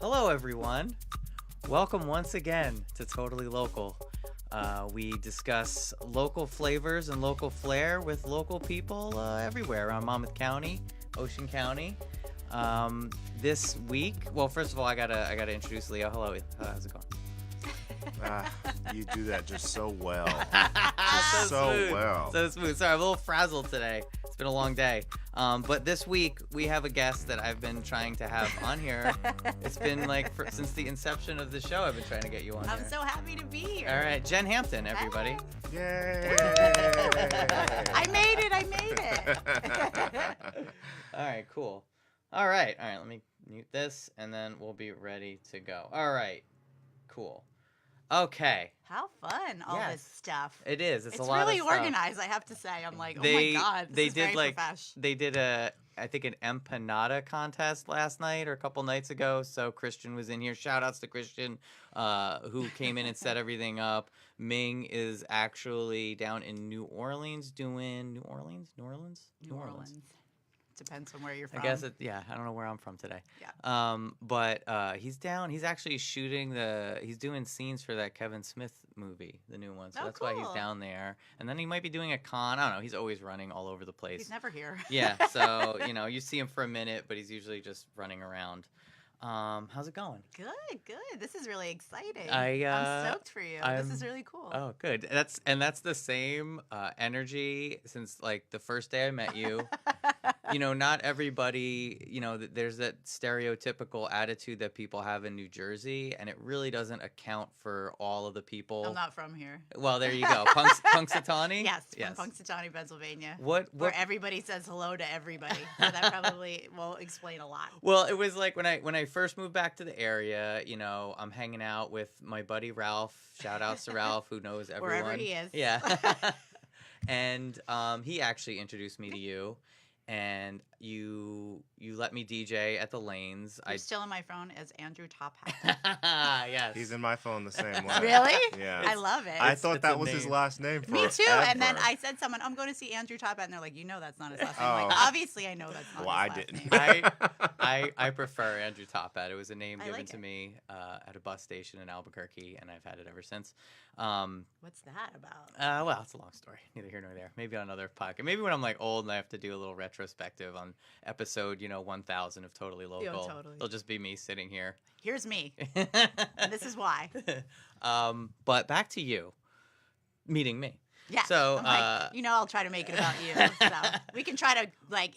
Hello, everyone. Welcome once again to Totally Local. We discuss local flavors and local flair with local people everywhere around Monmouth County, Ocean County. This week, well, first of all, I gotta introduce Leo. Hello, how's it going? You do that just so well. So smooth. Well. So smooth. Sorry, I'm a little frazzled today. It's been a long day. But this week, we have a guest that I've been trying to have on here. It's been since the inception of the show, I've been trying to get you on here. I'm so happy to be here. All right, Jenn Hampton, everybody. Yay! I made it. All right, cool. All right, let me mute this, and then we'll be ready to go. All right, cool. Okay. How fun, all Yes. this stuff. It is. It's a It's lot really of stuff. organized, I have to say. I'm like, oh They- my God, they this is did, very profesh. They did I think an empanada contest last night or a couple nights ago. So Christian was in here. Shout outs to Christian, who came in and set everything up. Ming is actually down in New Orleans doing New Orleans. Depends on where you're from. I guess I don't know where I'm from today. Yeah. But he's down. He's actually shooting he's doing scenes for that Kevin Smith movie, the new one. So Oh, that's why he's cool. down there. And then he might be doing a con. I don't know. He's always running all over the place. He's never here. Yeah. So, you see him for a minute, but he's usually just running around. How's it going? Good. This is really exciting. I'm I'm stoked for you. This is really cool. Oh, good. That's the same energy since the first day I met you. Not everybody, there's that stereotypical attitude that people have in New Jersey, and it really doesn't account for all of the people. I'm not from here. Well, there you go. Punxsutawney? Yes, from Punxsutawney, Pennsylvania. Where everybody says hello to everybody. So that probably will explain a lot. Well, it was like when I first moved back to the area, I'm hanging out with my buddy Ralph. Shout outs to Ralph, who knows everyone. Wherever he is. Yeah. And he actually introduced me to you. And you let me DJ at the Lanes. You're still in my phone as Andrew Top Hat. Yes. He's in my phone the same way. Really? Yeah. I love it. I thought it's that a was his name. last name for Me too. And then forever. I said someone, I'm going to see Andrew Top Hat, and they're like, that's not his last name. I'm like, Oh. obviously I know that's not Well, his I last didn't. name. I prefer Andrew Top Hat. It was a name I given like to it. me at a bus station in Albuquerque, and I've had it ever since. What's that about? Well, it's a long story. Neither here nor there. Maybe on another podcast. Maybe when I'm old and I have to do a little retrospective on episode, 1000 of Totally Local. Totally. It'll just be me sitting here. Here's me. And this is why. But back to you meeting me. Yeah. So, I'm like, I'll try to make it about you. So we can try to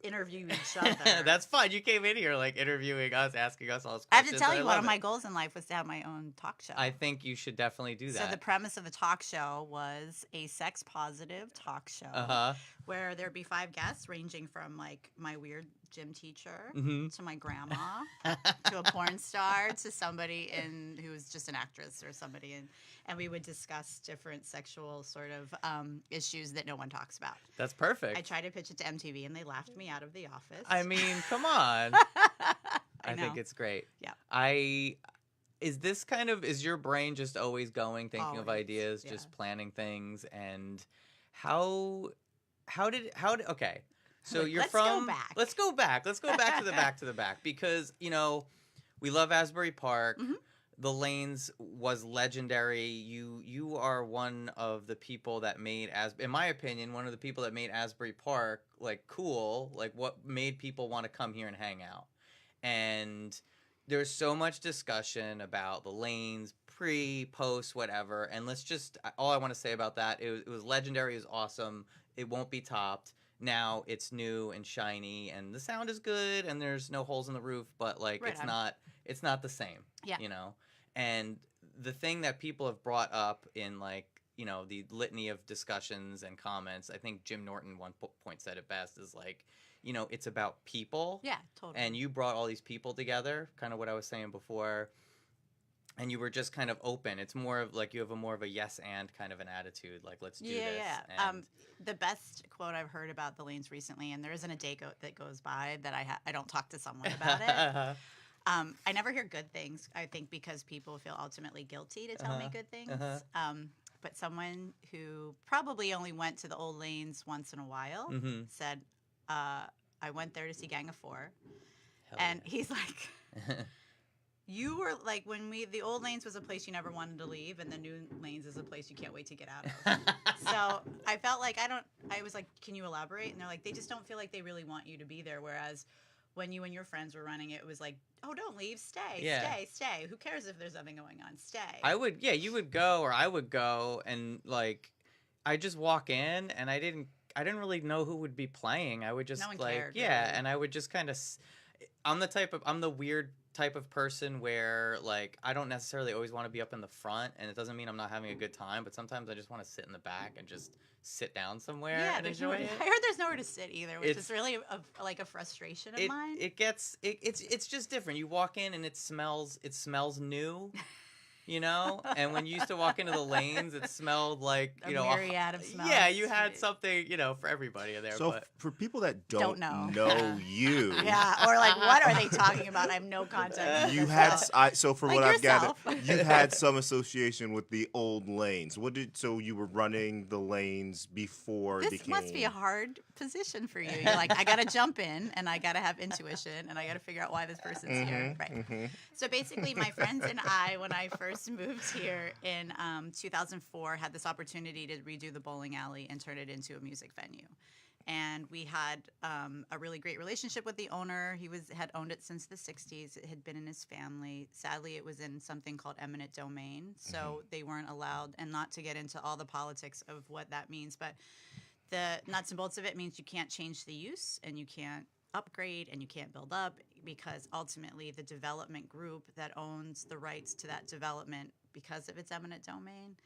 interview each other. That's fun. You came in here interviewing us, asking us all these I have questions. to tell you, one love of it. my goals in life was to have my own talk show. I think you should definitely do that. So the premise of the talk show was a sex positive talk show where there'd be 5 guests ranging from my weird gym teacher to my grandma to a porn star to somebody who was just an actress or somebody, and we would discuss different sexual sort of issues that no one talks about. That's perfect. I tried to pitch it to MTV and they laughed me out of the office. I mean, come on. I think know. it's great. Yeah. Is your brain just always going, thinking of Always, ideas, yeah. just planning things, and okay. So you're Let's from. go back. Let's go back. Let's go back to the back because we love Asbury Park. Mhm. The Lanes was legendary. You are one of the people that made in my opinion, one of the people that made Asbury Park cool, what made people want to come here and hang out. And there's so much discussion about the Lanes, pre, post, whatever. And all I want to say about that, it was legendary, it was awesome. It won't be topped. Now it's new and shiny, and the sound is good, and there's no holes in the roof, but it's not the same. Yeah. And the thing that people have brought up in the litany of discussions and comments, I think Jim Norton one point said it best, is it's about people. Yeah, totally. And you brought all these people together, kind of what I was saying before. And you were just kind of open. It's more of you have more of a yes and kind of an attitude, let's do this. Yeah. And The best quote I've heard about the Lanes recently, and there isn't a day that goes by that I don't talk to someone about it. I never hear good things, I think, because people feel ultimately guilty to tell me good things. But someone who probably only went to the old Lanes once in a while said, I went there to see Gang of Four. Hell And yeah. he's like, You were like when the old lanes was a place you never wanted to leave, and the new lanes is a place you can't wait to get out of. So I felt like I was like, can you elaborate? And they're like, they just don't feel like they really want you to be there. Whereas when you and your friends were running it, it was like, oh, don't leave, stay, stay. Who cares if there's nothing going on? Stay. You would go, or I would go, and like, I just walk in, and I didn't really know who would be playing. I would just no one like, cared, really. And I would just kind of. I'm the weird type of person where like I don't necessarily always want to be up in the front, and it doesn't mean I'm not having a good time, but sometimes I just want to sit in the back and just sit down somewhere and enjoy it. I heard there's nowhere to sit either, which is really a frustration of mine. It's just different. You walk in and it smells new. You know, and when you used to walk into the lanes, it smelled like a myriad of smells. Yeah, you had something, for everybody in there. So but for people that don't know you, yeah, or like, what are they talking about? I have no context. You had so for like what yourself. I've gathered, you had some association with the old lanes. So you were running the lanes before this it became. Must be a hard position for you. You're like, I got to jump in, and I got to have intuition, and I got to figure out why this person's here. Right. Mm-hmm. So basically, my friends and I, when I first moved here in 2004, had this opportunity to redo the bowling alley and turn it into a music venue. And we had a really great relationship with the owner. He had owned it since the 60s. It had been in his family. Sadly, it was in something called eminent domain, so they weren't allowed, and not to get into all the politics of what that means, but the nuts and bolts of it means you can't change the use, and you can't upgrade, and you can't build up, because ultimately the development group that owns the rights to that development, because of its eminent domain,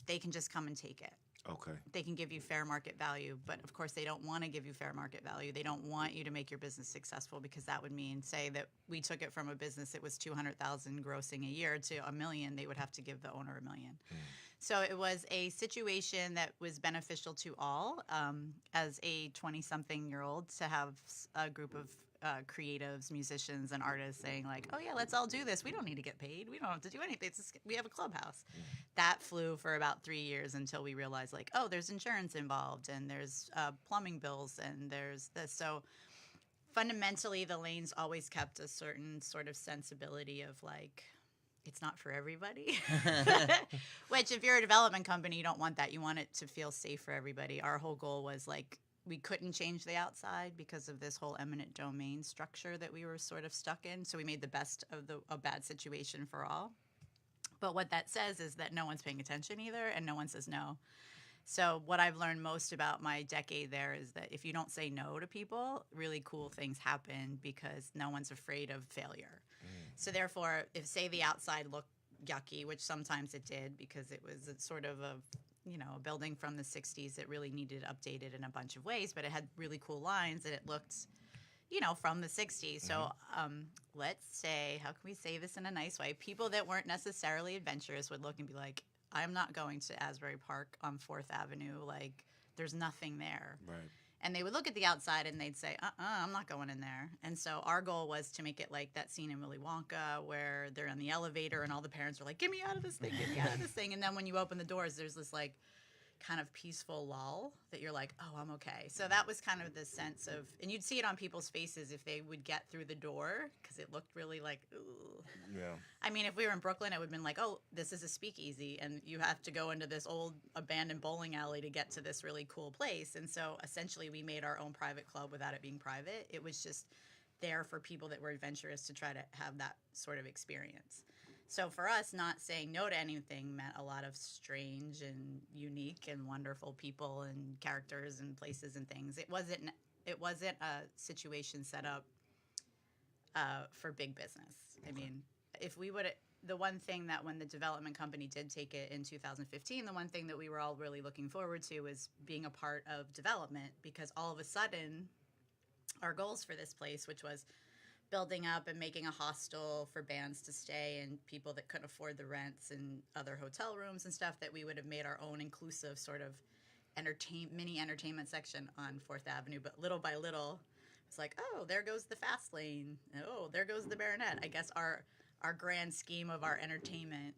they can just come and take it. Okay. They can give you fair market value, but of course they don't want to give you fair market value. They don't want you to make your business successful, because that would mean, say that we took it from a business that was $200,000 grossing a year to $1 million, they would have to give the owner $1 million. So it was a situation that was beneficial to all. As a 20-something-year-old, to have a group of creatives, musicians, and artists saying like, oh yeah, let's all do this. We don't need to get paid. We don't have to do anything. We have a clubhouse. That flew for about 3 years until we realized like, oh, there's insurance involved, and there's plumbing bills, and there's this. So fundamentally, the lanes always kept a certain sort of sensibility of like, it's not for everybody. Which, if you're a development company, you don't want that. You want it to feel safe for everybody. Our whole goal was like, we couldn't change the outside because of this whole eminent domain structure that we were sort of stuck in. So we made the best of a bad situation for all. But what that says is that no one's paying attention either, and no one says no. So what I've learned most about my decade there is that if you don't say no to people, really cool things happen, because no one's afraid of failure. So therefore, if, say, the outside looked yucky, which sometimes it did, because it was sort of a building from the 60s that really needed updated in a bunch of ways, but it had really cool lines, and it looked, from the 60s. So let's say, how can we say this in a nice way? People that weren't necessarily adventurous would look and be like, I'm not going to Asbury Park on 4th Avenue. Like, there's nothing there. Right. And they would look at the outside and they'd say, I'm not going in there. And so our goal was to make it like that scene in Willy Wonka where they're in the elevator and all the parents are like, get me out of this thing, get me out of this thing. And then when you open the doors, there's this like kind of peaceful lull that you're like, oh, I'm okay. So that was kind of the sense of, and you'd see it on people's faces if they would get through the door, because it looked really like, ooh. Yeah. I mean, if we were in Brooklyn, it would have been like, oh, this is a speakeasy, and you have to go into this old abandoned bowling alley to get to this really cool place. And so essentially we made our own private club without it being private. It was just there for people that were adventurous to try to have that sort of experience. So for us, not saying no to anything meant a lot of strange and unique and wonderful people and characters and places and things. It wasn't a situation set up for big business. I mean, if we would, the one thing that when the development company did take it in 2015, the one thing that we were all really looking forward to was being a part of development, because all of a sudden our goals for this place, which was building up and making a hostel for bands to stay and people that couldn't afford the rents and other hotel rooms and stuff, that we would have made our own inclusive sort of mini entertainment section on 4th Avenue. But little by little, it's like, oh, there goes the fast lane. Oh, there goes the Baronet. I guess our grand scheme of our entertainment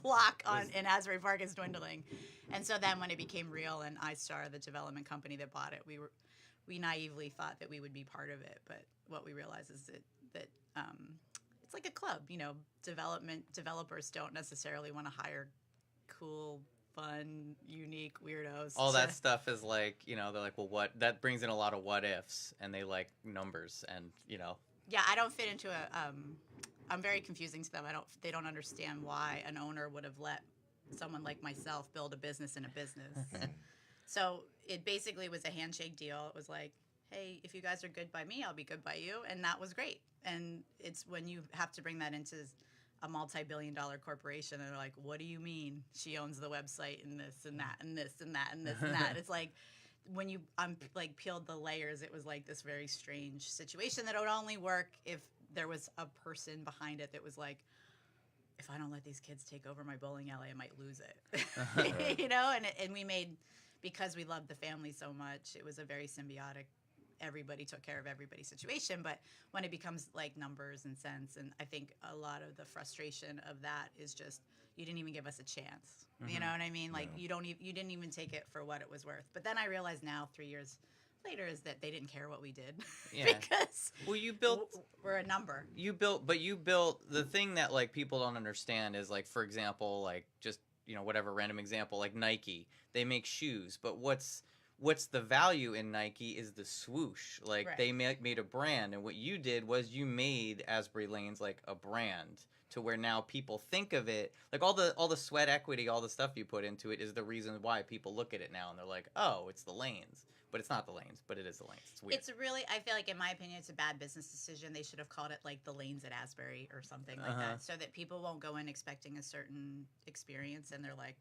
block in Asbury Park is dwindling. And so then when it became real and iStar, the development company that bought it, we naively thought that we would be part of it. But what we realized is that it's like a club, you know. Developers don't necessarily want to hire cool, fun, unique weirdos. All that stuff is like, you know, they're like, well, what? That brings in a lot of what ifs, and they like numbers, and you know. Yeah, I don't fit into a. I'm very confusing to them. They don't understand why an owner would have let someone like myself build a business in a business. So it basically was a handshake deal. It was like, hey, if you guys are good by me, I'll be good by you, and that was great. And it's when you have to bring that into a multi-billion-dollar corporation, and they're like, what do you mean she owns the website and this and that and this and that and this and that? It's like when you like peeled the layers, it was like this very strange situation that would only work if there was a person behind it that was like, if I don't let these kids take over my bowling alley, I might lose it. You know, and we made, because we loved the family so much, it was a very symbiotic, everybody took care of everybody's situation. But when it becomes like numbers and cents, and I think a lot of the frustration of that is just, you didn't even give us a chance. You know what I mean? Like you didn't even take it for what it was worth. But then I realized now, 3 years later, is that they didn't care what we did. Because well, you built, we're a number. You built the thing that like people don't understand is like, for example, like just, you know, whatever random example, like Nike, they make shoes, but what's the value in Nike is the swoosh. Like they made a brand, and what you did was you made Asbury Lanes like a brand, to where now people think of it like all the sweat equity, all the stuff you put into it is the reason why people look at it now and they're like, oh, it's the Lanes. But it's not the Lanes, but it is the Lanes. It's weird. It's really, I feel like, in my opinion, it's a bad business decision. They should have called it like the Lanes at Asbury or something like that, so that people won't go in expecting a certain experience and they're like,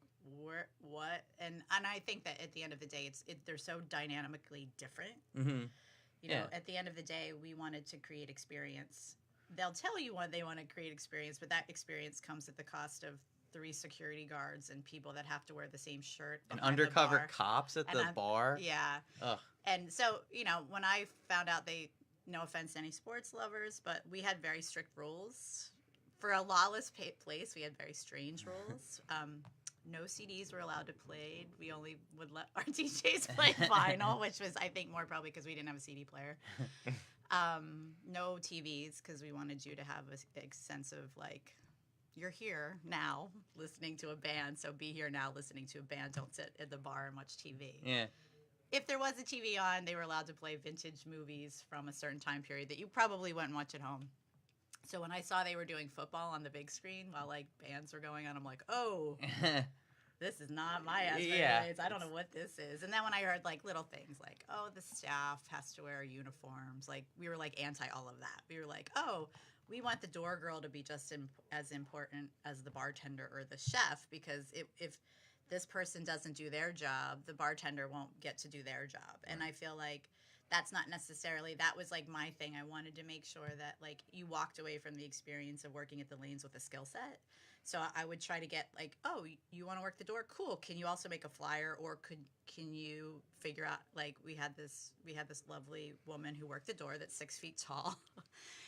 what? And I think that at the end of the day, they're so dynamically different. You know, at the end of the day, we wanted to create experience. They'll tell you what they want to create experience, but that experience comes at the cost of 3 security guards and people that have to wear the same shirt. And undercover cops at the bar. Yeah. Ugh. And so, you know, when I found out, no offense to any sports lovers, but we had very strict rules. For a lawless place, we had very strange rules. No CDs were allowed to play. We only would let our DJs play vinyl, which was, I think, more probably because we didn't have a CD player. No TVs, because we wanted you to have a sense of like, you're here now listening to a band, so be here now listening to a band. Don't sit at the bar and watch TV. Yeah. If there was a TV on, they were allowed to play vintage movies from a certain time period that you probably wouldn't watch at home. So when I saw they were doing football on the big screen while like bands were going on, I'm like, oh, this is not my Asbury. I don't know what this is. And then when I heard like little things like, oh, the staff has to wear uniforms, like we were like anti all of that. We were like, oh, we want the door girl to be just as important as the bartender or the chef, because if this person doesn't do their job, the bartender won't get to do their job. And I feel like that's not necessarily, that was like my thing. I wanted to make sure that like you walked away from the experience of working at the Lanes with a skill set. So I would try to get like, oh, you want to work the door? Cool. Can you also make a flyer, or can you figure out, like we had this lovely woman who worked the door that's 6 feet tall.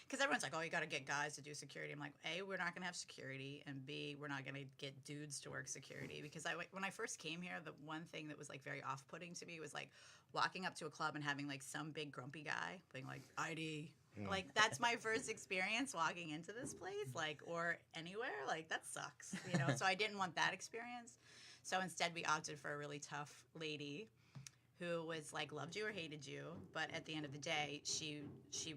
Because everyone's like, oh, you got to get guys to do security. I'm like, A, we're not going to have security, and B, we're not going to get dudes to work security. Because when I first came here, the one thing that was like very off-putting to me was like walking up to a club and having like some big grumpy guy being like, ID. Like that's my first experience walking into this place, like, or anywhere. Like that sucks, you know. So I didn't want that experience. So instead, we opted for a really tough lady who was like loved you or hated you, but at the end of the day, she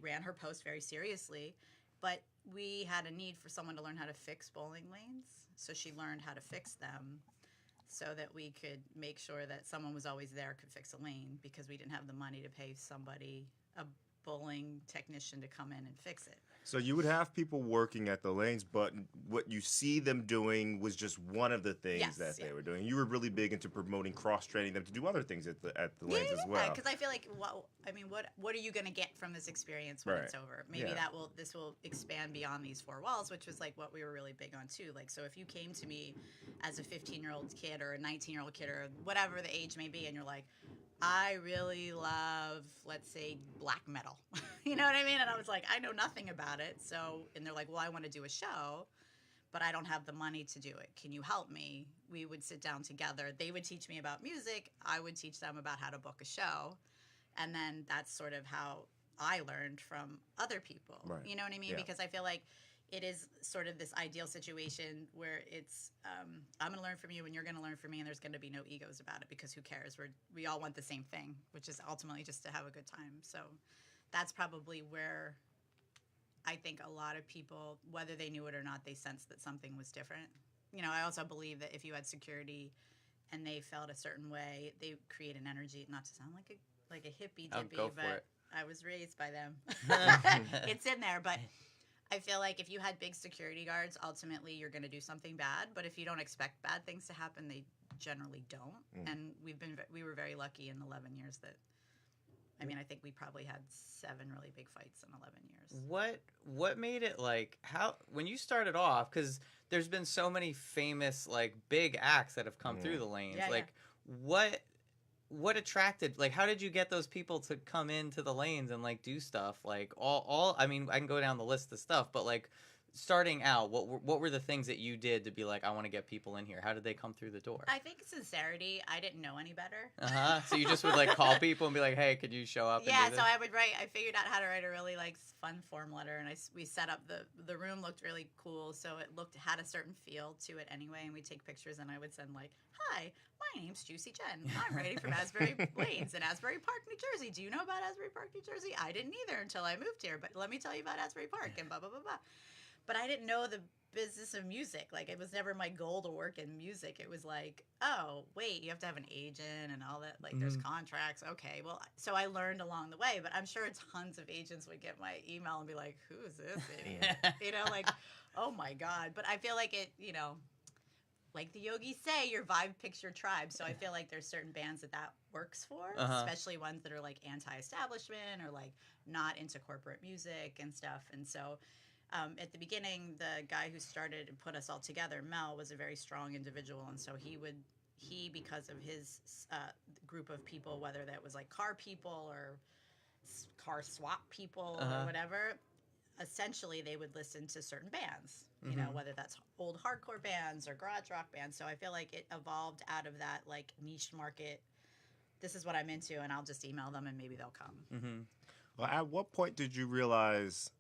ran her post very seriously. But we had a need for someone to learn how to fix bowling lanes, so she learned how to fix them, so that we could make sure that someone was always there, could fix a lane, because we didn't have the money to pay somebody, a bowling technician, to come in and fix it. So you would have people working at the Lanes, but what you see them doing was just one of the things that they were doing. You were really big into promoting, cross-training them to do other things at the Lanes as well. Yeah, because I feel like, what are you going to get from this experience when it's over? Maybe this will expand beyond these 4 walls, which was like what we were really big on too. Like, so if you came to me as a 15-year-old kid or a 19-year-old kid or whatever the age may be, and you're like, I really love, let's say, black metal. You know what I mean? And I was like, I know nothing about it. So, and they're like, well, I want to do a show, but I don't have the money to do it. Can you help me? We would sit down together. They would teach me about music. I would teach them about how to book a show. And then that's sort of how I learned from other people. Right. You know what I mean? Yeah. Because I feel like it is sort of this ideal situation where it's I'm going to learn from you and you're going to learn from me, and there's going to be no egos about it, because who cares? We all want the same thing, which is ultimately just to have a good time. So that's probably where I think a lot of people, whether they knew it or not, they sensed that something was different. I also believe that if you had security and they felt a certain way, they create an energy, not to sound like a hippie dippy, but I was raised by them. It's in there, but I feel like if you had big security guards, ultimately you're going to do something bad. But if you don't expect bad things to happen, they generally don't. And we were very lucky in 11 years that, I mean, I think we probably had 7 really big fights in 11 years. What made it like, how, when you started off, because there's been so many famous like big acts that have come through the lanes. What attracted, like, how did you get those people to come into the lanes and like do stuff? Like I mean, I can go down the list of stuff, but like starting out, what were the things that you did to be like, I want to get people in here? How did they come through the door? I think sincerity. I didn't know any better. So you just would like call people and be like, hey, could you show up? Yeah, and do so this? I figured out how to write a really like fun form letter, and we set up the room looked really cool, so it had a certain feel to it anyway, and we'd take pictures, and I would send like, hi, my name's Juicy Jen. I'm writing from Asbury Lanes in Asbury Park, New Jersey. Do you know about Asbury Park, New Jersey? I didn't either until I moved here, but let me tell you about Asbury Park and blah, blah, blah, blah. But I didn't know the business of music. Like, it was never my goal to work in music. It was like, oh, wait, you have to have an agent and all that. Like, there's contracts. Okay, well, so I learned along the way. But I'm sure tons of agents would get my email and be like, who is this idiot? Like, oh, my God. But I feel like it, like the yogis say, your vibe picks your tribe. So I feel like there's certain bands that works for, especially ones that are like anti-establishment or like not into corporate music and stuff. And so at the beginning, the guy who started and put us all together, Mel, was a very strong individual. And so he, because of his group of people, whether that was like car people or car swap people or whatever, essentially they would listen to certain bands, whether that's old hardcore bands or garage rock bands. So I feel like it evolved out of that like niche market. This is what I'm into, and I'll just email them and maybe they'll come. Well, at what point did you realize,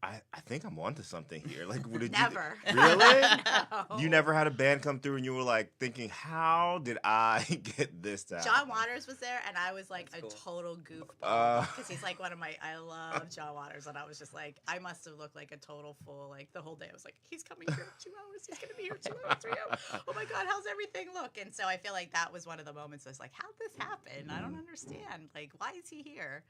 I think I'm onto something here? Like, what did Never. You really? No. You never had a band come through and you were like thinking, how did I get this to happen? John Waters was there, and I was like total goofball because he's like I love John Waters, and I was just like, I must have looked like a total fool like the whole day. I was like, he's coming here in 2 hours. He's going to be here 2 hours, 3 hours. Oh my God, how's everything look? And so I feel like that was one of the moments I was like, how'd this happen? I don't understand. Like, why is he here?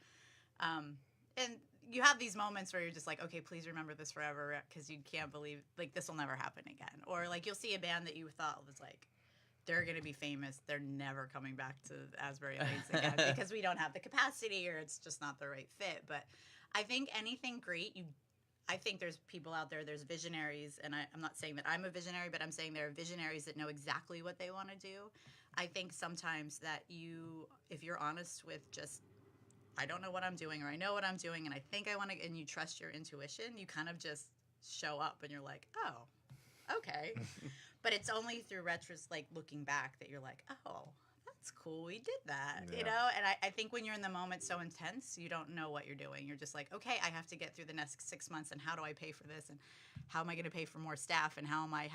And you have these moments where you're just like, okay, please remember this forever, because you can't believe, like, this will never happen again. Or, like, you'll see a band that you thought was, like, they're going to be famous. They're never coming back to Asbury Lanes again because we don't have the capacity or it's just not the right fit. But I think anything great, I think there's people out there, there's visionaries, and I'm not saying that I'm a visionary, but I'm saying there are visionaries that know exactly what they want to do. I think sometimes that if you're honest with just, I don't know what I'm doing, or I know what I'm doing, and I think I want to, and you trust your intuition, you kind of just show up and you're like, oh, okay. But it's only through like looking back that you're like, oh, that's cool, we did that, And I think when you're in the moment so intense, you don't know what you're doing. You're just like, okay, I have to get through the next 6 months, and how do I pay for this, and how am I going to pay for more staff, and how am I,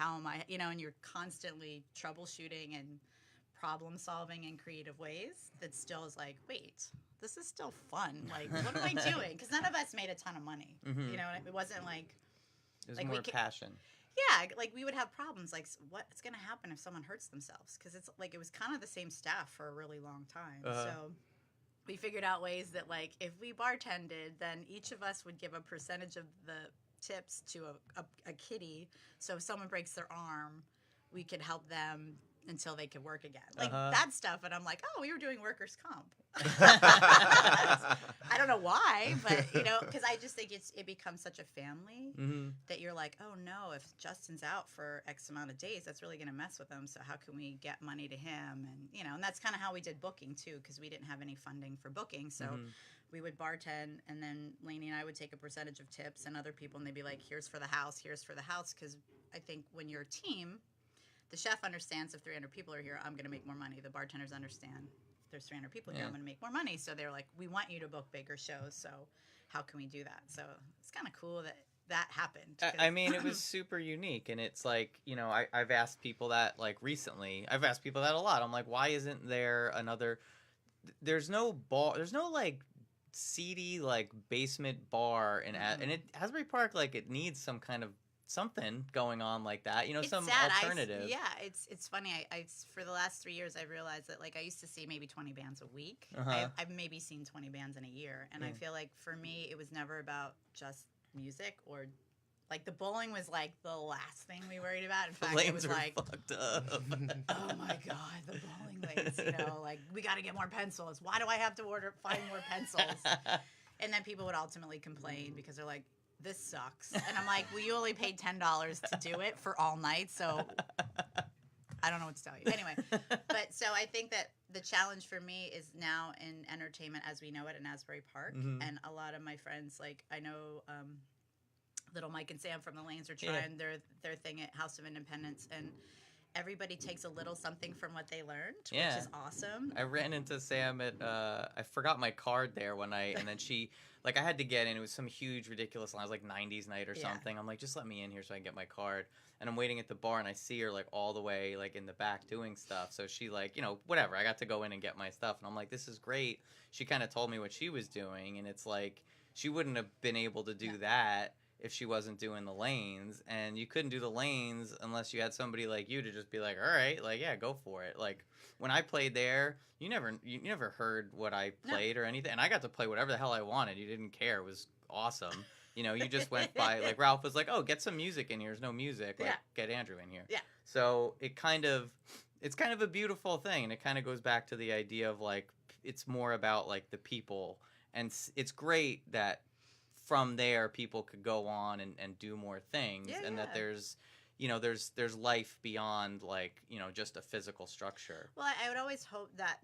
and you're constantly troubleshooting and problem solving in creative ways that still is like, wait, this is still fun. Like, what am I doing? Because none of us made a ton of money. It wasn't like... It was more passion. Yeah, like, we would have problems, like, what's going to happen if someone hurts themselves? Because it's, like, it was kind of the same staff for a really long time. So we figured out ways that, like, if we bartended, then each of us would give a percentage of the tips to a kiddie. So if someone breaks their arm, we could help them until they could work again. Like, that stuff. And I'm like, oh, we were doing workers' comp. I don't know why, but, because I just think it becomes such a family that you're like, oh, no, if Justin's out for X amount of days, that's really going to mess with him. So how can we get money to him? And, and that's kind of how we did booking, too, because we didn't have any funding for booking. So we would bartend, and then Lainey and I would take a percentage of tips, and other people, and they'd be like, here's for the house, because I think when you're a team, the chef understands if 300 people are here, I'm going to make more money. The bartenders understand there's 300 people here, I'm going to make more money. So they're like, we want you to book bigger shows. So how can we do that? So it's kind of cool that happened. I mean, it was super unique, and it's like, you know, I've asked people that like recently. I've asked people that a lot. I'm like, why isn't there another? There's no bar. There's no like seedy like basement bar in and Asbury Park, like it needs some kind of something going on like that, you know, it's some sad. alternative. It's funny. I for the last 3 years, I realized that like I used to see maybe 20 bands a week. I've maybe seen 20 bands in a year, and I feel like for me, it was never about just music or. Like, the bowling was, like, the last thing we worried about. In fact, it was like, fucked up. oh, my God, the bowling lanes, you know, like, we got to get more pencils. Why do I have to find more pencils? And then people would ultimately complain because they're like, this sucks. And I'm like, well, you only paid $10 to do it for all night, so I don't know what to tell you. Anyway, but so I think that the challenge for me is now in entertainment as we know it in Asbury Park. And a lot of my friends, like, I know Little Mike and Sam from the Lanes are trying their thing at House of Independence, and everybody takes a little something from what they learned, which is awesome. I ran into Sam at I forgot my card there one night, and then she like I had to get in. It was some huge ridiculous line. It was like 90s night or something. I'm like, just let me in here so I can get my card. And I'm waiting at the bar, and I see her like all the way like in the back doing stuff. So she like, you know, whatever. I got to go in and get my stuff, and I'm like, this is great. She kind of told me what she was doing, and it's like she wouldn't have been able to do that if she wasn't doing the lanes, and you couldn't do the lanes unless you had somebody like you to just be like, all right, like, yeah, go for it. Like when I played there, you never heard what I played or anything. And I got to play whatever the hell I wanted. You didn't care. It was awesome. You know, you just went by, like Ralph was like, oh, get some music in here. There's no music. Like, get Andrew in here. Yeah. So it's kind of a beautiful thing. And it kind of goes back to the idea of like, it's more about like the people. And it's great that from there people could go on and do more things, that there's, you know, there's life beyond like, you know, just a physical structure. Well, I would always hope that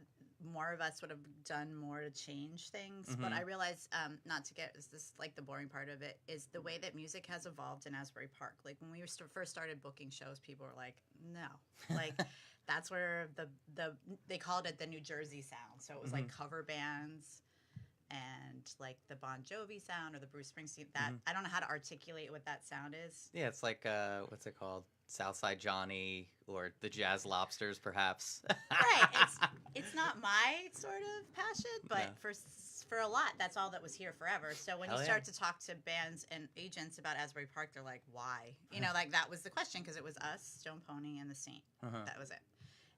more of us would have done more to change things, but I realize, not to get this like the boring part of it, is the way that music has evolved in Asbury Park. Like when we first started booking shows, people were like, no, like that's where they called it the New Jersey sound. So it was like cover bands and like the Bon Jovi sound or the Bruce Springsteen. That I don't know how to articulate what that sound is. Yeah, it's like what's it called? Southside Johnny or the Jazz Lobsters, perhaps. Right. It's not my sort of passion, but for a lot, that's all that was here forever. So when you start to talk to bands and agents about Asbury Park, they're like, why? You know, like that was the question, because it was us, Stone Pony, and the Saint. That was it.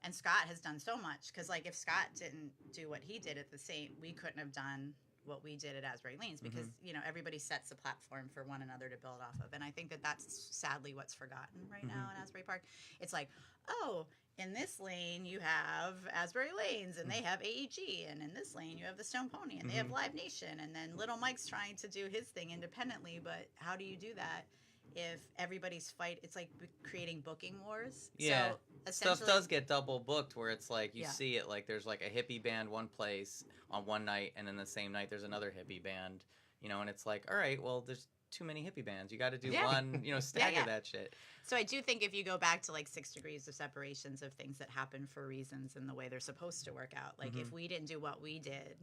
And Scott has done so much, because like if Scott didn't do what he did at the Saint, we couldn't have done what we did at Asbury Lanes, because you know, everybody sets a platform for one another to build off of. And I think that that's sadly what's forgotten right now in Asbury Park. It's like, oh, in this lane you have Asbury Lanes and they have AEG, and in this lane you have the Stone Pony and they have Live Nation, and then Little Mike's trying to do his thing independently. But how do you do that if everybody's it's like creating booking wars? Yeah. So stuff does get double booked, where it's like you see it like there's like a hippie band one place on one night, and then the same night there's another hippie band, you know, and it's like, all right, well, there's too many hippie bands. You got to do one, you know, stagger that shit. So I do think if you go back to like 6 degrees of separations of things that happen for reasons and the way they're supposed to work out, like if we didn't do what we did,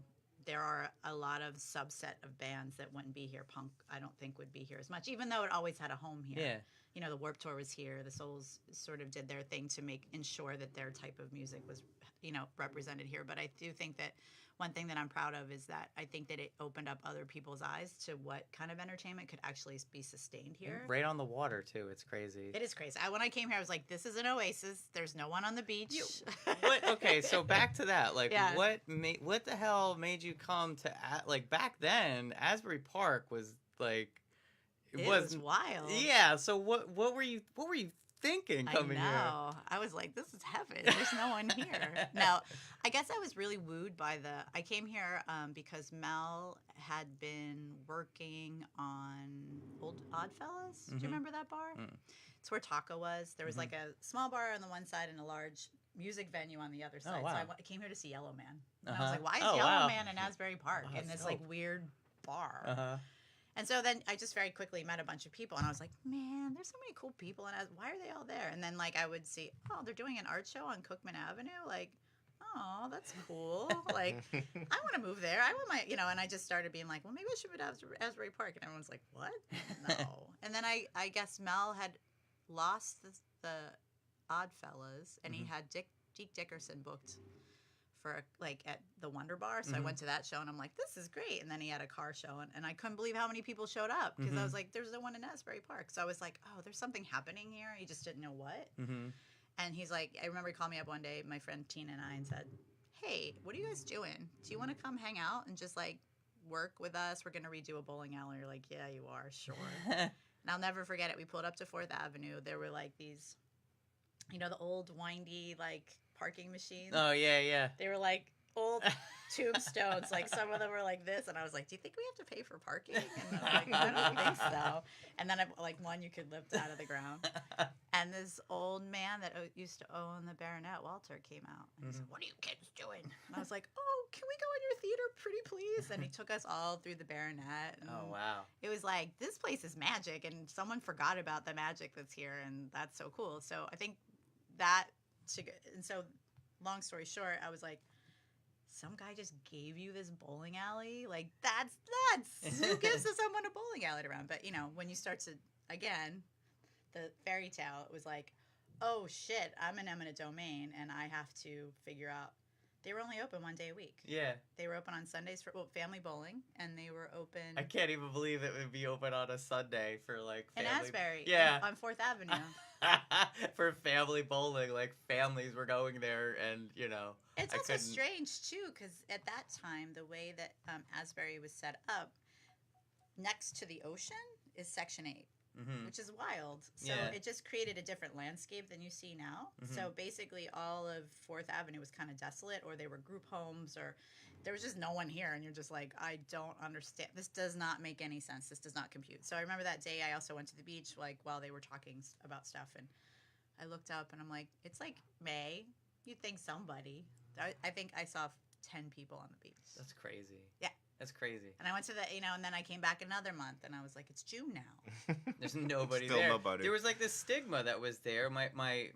there are a lot of subset of bands that wouldn't be here. Punk, I don't think, would be here as much, even though it always had a home here. Yeah. You know, the Warped Tour was here. The Souls sort of did their thing to ensure that their type of music was, you know, represented here. But I do think that one thing that I'm proud of is that I think that it opened up other people's eyes to what kind of entertainment could actually be sustained here. Right on the water, too. It's crazy. It is crazy. When I came here, I was like, this is an oasis. There's no one on the beach. Okay, so back to that. Like, what the hell made you come to, like, back then, Asbury Park was, like... It was wild. Yeah, so what were you thinking coming here? I know. I was like, this is heaven. There's no one here. No, I guess I was really wooed by I came here because Mel had been working on Old Oddfellas. Do you remember that bar? It's where Taco was. There was like a small bar on the one side and a large music venue on the other side. Oh, wow. So I came here to see Yellow Man. And I was like, why is Yellow Man in Asbury Park in this like weird bar? And so then I just very quickly met a bunch of people, and I was like, man, there's so many cool people, and why are they all there? And then, like, I would see, oh, they're doing an art show on Cookman Avenue? Like, oh, oh, that's cool. Like, I want to move there. I want my, and I just started being like, well, maybe I should move to Asbury Park. And everyone's like, what? No. And then I guess Mel had lost the Oddfellas, and he had Deke Dickerson booked for at the Wonder Bar. So I went to that show, and I'm like, this is great. And then he had a car show, and I couldn't believe how many people showed up, because I was like, there's no one in Asbury Park. So I was like, oh, there's something happening here. He just didn't know what. And he's like, I remember he called me up one day, my friend Tina and I, and said, hey, what are you guys doing? Do you want to come hang out and just work with us? We're going to redo a bowling alley. You're like, yeah, you are, sure. And I'll never forget it. We pulled up to 4th Avenue. There were these, the old windy parking machines. Oh, yeah. They were old tombstones. Some of them were like this, and I was like, do you think we have to pay for parking? And I was like, I don't think so. And then one you could lift out of the ground. And this old man that used to own the Baronet, Walter, came out. And he said, what are you kids doing? And I was like, oh, can we go in your theater, pretty please? And he took us all through the Baronet. And oh, wow. It was like, this place is magic, and someone forgot about the magic that's here, and that's so cool. So I think that, and so long story short, I was like, some guy just gave you this bowling alley? That's nuts. Who gives someone a bowling alley to run? But, when you start to, again, the fairy tale, it was like, oh, shit, I'm in eminent domain, and I have to figure out. They were only open one day a week. Yeah. They were open on Sundays for family bowling, and they were open. I can't even believe it would be open on a Sunday for family. In Asbury. Yeah. On 4th Avenue. For family bowling, families were going there, and It's also strange too, because at that time, the way that Asbury was set up, next to the ocean is Section 8, which is wild. So it just created a different landscape than you see now. So basically, all of 4th Avenue was kind of desolate, or they were group homes, or there was just no one here, and you're just like, I don't understand. This does not make any sense. This does not compute. So I remember that day I also went to the beach, while they were talking about stuff, and I looked up, and I'm like, it's May. You'd think somebody. I think I saw 10 people on the beach. That's crazy. Yeah. That's crazy. And I went to and then I came back another month, and I was like, it's June now. There's nobody Still there. nobody. There was this stigma that was there. My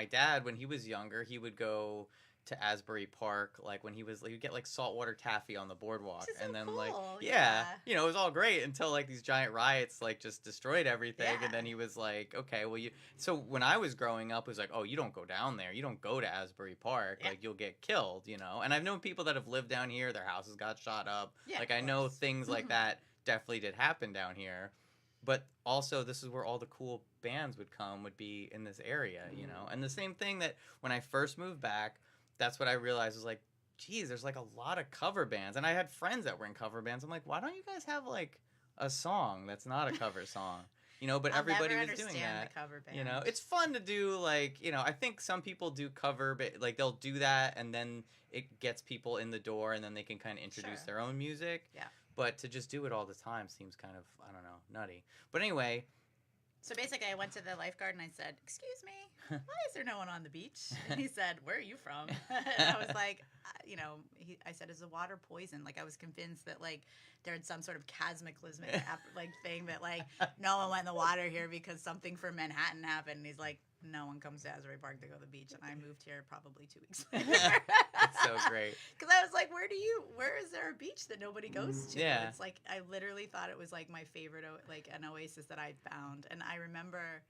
dad, when he was younger, he would go to Asbury Park, when he'd get saltwater taffy on the boardwalk, Which is and so then cool. it was all great until these giant riots just destroyed everything, and then he was like, okay, well so when I was growing up, it was like, oh, you don't go down there, you don't go to Asbury Park, you'll get killed, and I've known people that have lived down here, their houses got shot up, I know things like that definitely did happen down here. But also, this is where all the cool bands would be in this area, and the same thing that when I first moved back, that's what I realized was geez, there's a lot of cover bands. And I had friends that were in cover bands. I'm like, why don't you guys have a song that's not a cover song? But I'll everybody never was doing understand that. the cover band. It's fun to do I think some people do cover, but they'll do that and then it gets people in the door and then they can kind of introduce their own music. Yeah. But to just do it all the time seems kind of, I don't know, nutty. But anyway. So basically, I went to the lifeguard and I said, excuse me, why is there no one on the beach? And he said, where are you from? And I was like, I said, is the water poison? I was convinced that, there had some sort of cataclysmic, thing that, no one went in the water here because something from Manhattan happened. And he's like, no one comes to Asbury Park to go to the beach. And I moved here probably 2 weeks later. That's so great. Because I was like, where is there a beach that nobody goes to? Yeah. It's I literally thought it was my favorite, an oasis that I'd found. And I remember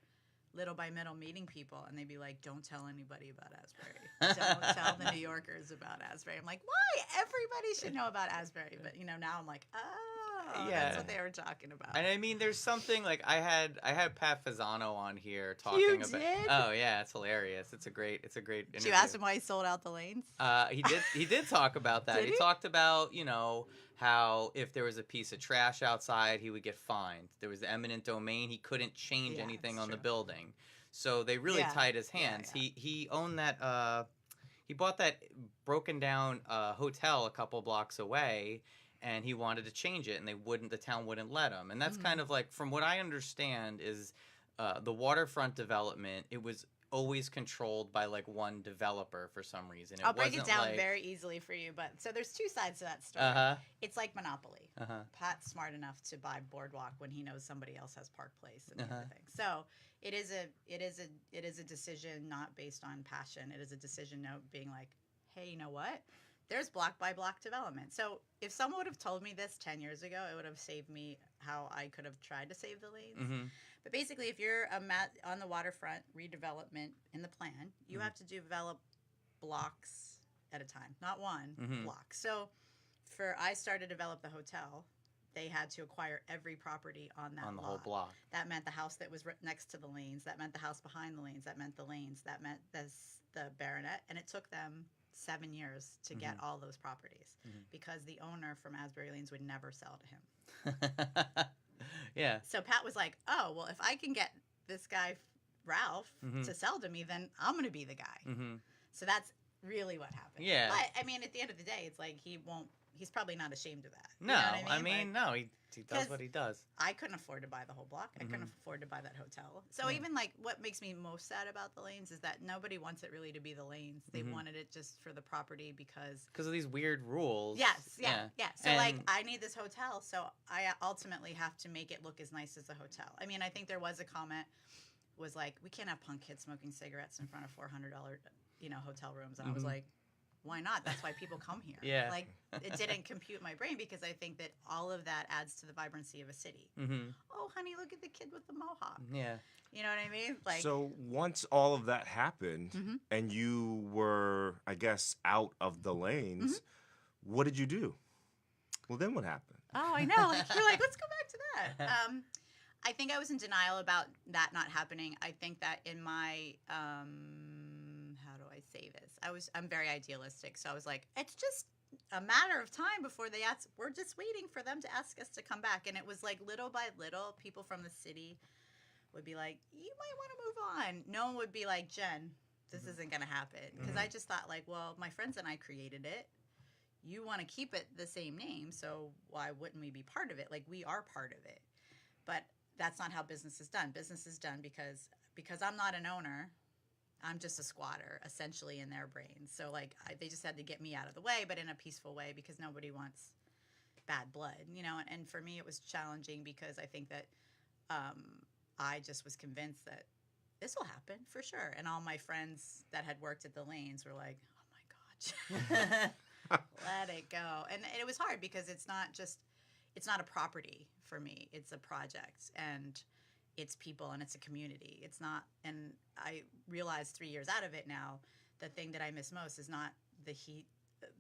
little by little meeting people and they'd be like, don't tell anybody about Asbury. Don't tell the New Yorkers about Asbury. I'm like, why? Everybody should know about Asbury. But, now I'm like, that's what they were talking about. And I mean, there's something I had Pat Fasano on here talking about. You did? Oh yeah, it's hilarious. It's a great interview. Did you ask him why he sold out the lanes? He did talk about that. Did he talked about, how if there was a piece of trash outside, he would get fined. There was the eminent domain. He couldn't change anything on the building. So they really tied his hands. Yeah. He owned that he bought that broken down hotel a couple blocks away. And he wanted to change it, and the town wouldn't let him. And that's kind of from what I understand is the waterfront development, it was always controlled by one developer for some reason. I'll break it down very easily for you. But so there's two sides to that story. It's like Monopoly. Pat's smart enough to buy Boardwalk when he knows somebody else has Park Place and everything. So it is a decision not based on passion. It is a decision being hey, you know what? There's block by block development. So if someone would have told me this 10 years ago, it would have saved me how I could have tried to save the lanes. Mm-hmm. But basically, if you're on the waterfront redevelopment in the plan, you have to develop blocks at a time, not one block. So I started to develop the hotel. They had to acquire every property on that the whole block. That meant the house that was next to the lanes. That meant the house behind the lanes. That meant the lanes. That meant the baronet. And it took them 7 years to get all those properties because the owner from Asbury Lanes would never sell to him. Yeah. So Pat was like, oh, well, if I can get this guy, Ralph, to sell to me, then I'm going to be the guy. So that's really what happened. Yeah. But, I mean, at the end of the day, it's like he's probably not ashamed of that. No, you know what I mean? No, he does what he does. I couldn't afford to buy the whole block. I couldn't afford to buy that hotel. So even like what makes me most sad about the lanes is that nobody wants it really to be the lanes. They wanted it just for the property because of these weird rules. Yes, yeah. So and, like I need this hotel, so I ultimately have to make it look as nice as the hotel. I mean, I think there was a comment was like, we can't have punk kids smoking cigarettes in front of $400, hotel rooms. And I was like, why not? That's why people come here. Yeah. Like, it didn't compute my brain because I think that all of that adds to the vibrancy of a city. Oh, honey, look at the kid with the mohawk. Yeah. You know what I mean? Like, so once all of that happened and you were, I guess, out of the lanes, what did you do? Well, then what happened? Oh, I know. Like, you're like, let's go back to that. I think I was in denial about that not happening. I think that in my how do I say this? I'm very idealistic, so I was like, it's just a matter of time before they ask. We're just waiting for them to ask us to come back, and it was like little by little, people from the city would be like, you might want to move on. No one would be like, Jen, this isn't going to happen, because I just thought like, well, my friends and I created it. You want to keep it the same name, so why wouldn't we be part of it? Like, we are part of it, but that's not how business is done. Business is done because I'm not an owner. I'm just a squatter, essentially, in their brains. So, like, they just had to get me out of the way, but in a peaceful way, because nobody wants bad blood, And for me, it was challenging because I think that I just was convinced that this will happen for sure. And all my friends that had worked at the lanes were like, oh, my God, let it go. And it was hard because it's not a property for me. It's a project. And it's people and it's a community. It's not, and I realized 3 years out of it now, the thing that I miss most is not the heat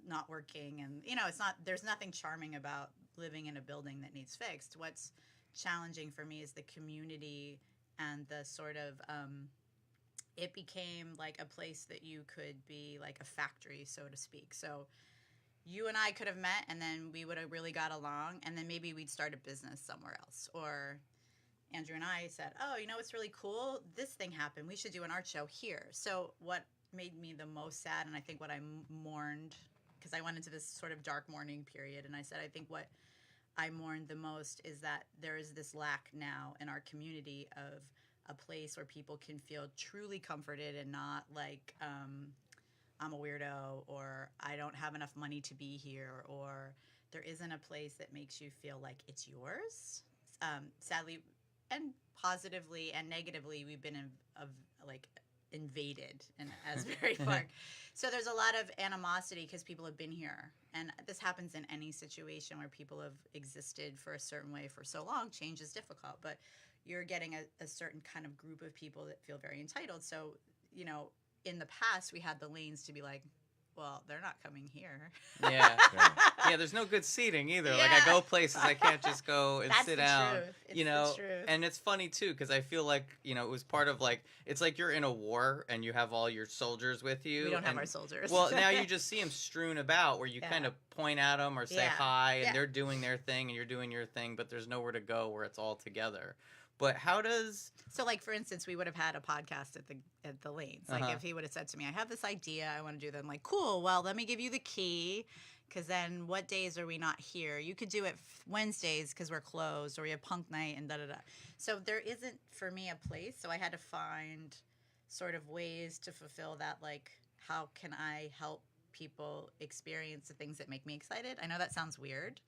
not working. And, it's not, there's nothing charming about living in a building that needs fixed. What's challenging for me is the community and the sort of, it became like a place that you could be like a factory, so to speak. So you and I could have met and then we would have really got along and then maybe we'd start a business somewhere else. Or Andrew and I said, oh, it's really cool. This thing happened. We should do an art show here. So what made me the most sad, and I think what I mourned, because I went into this sort of dark mourning period, and I said, I think what I mourned the most is that there is this lack now in our community of a place where people can feel truly comforted and not like I'm a weirdo or I don't have enough money to be here, or there isn't a place that makes you feel like it's yours. Sadly, and positively and negatively, we've been invaded in Asbury Park. So there's a lot of animosity because people have been here. And this happens in any situation where people have existed for a certain way for so long. Change is difficult, but you're getting a certain kind of group of people that feel very entitled. So, in the past, we had the lanes to be like, well, they're not coming here. Yeah. There's no good seating either. Yeah. Like, I go places, I can't just go and sit down. It's the truth. And it's funny, too, because I feel like, it was part of, like, it's like you're in a war and you have all your soldiers with you. We don't have our soldiers. Well, now you just see them strewn about where you kind of point at them or say hi, and they're doing their thing and you're doing your thing, but there's nowhere to go where it's all together. But how does... So, like, for instance, we would have had a podcast at the lanes. Like, if he would have said to me, I have this idea, I want to do that. I'm like, cool, well, let me give you the key, because then what days are we not here? You could do it Wednesdays because we're closed, or we have punk night and da-da-da. So there isn't, for me, a place. So I had to find sort of ways to fulfill that, like, how can I help people experience the things that make me excited. I know that sounds weird,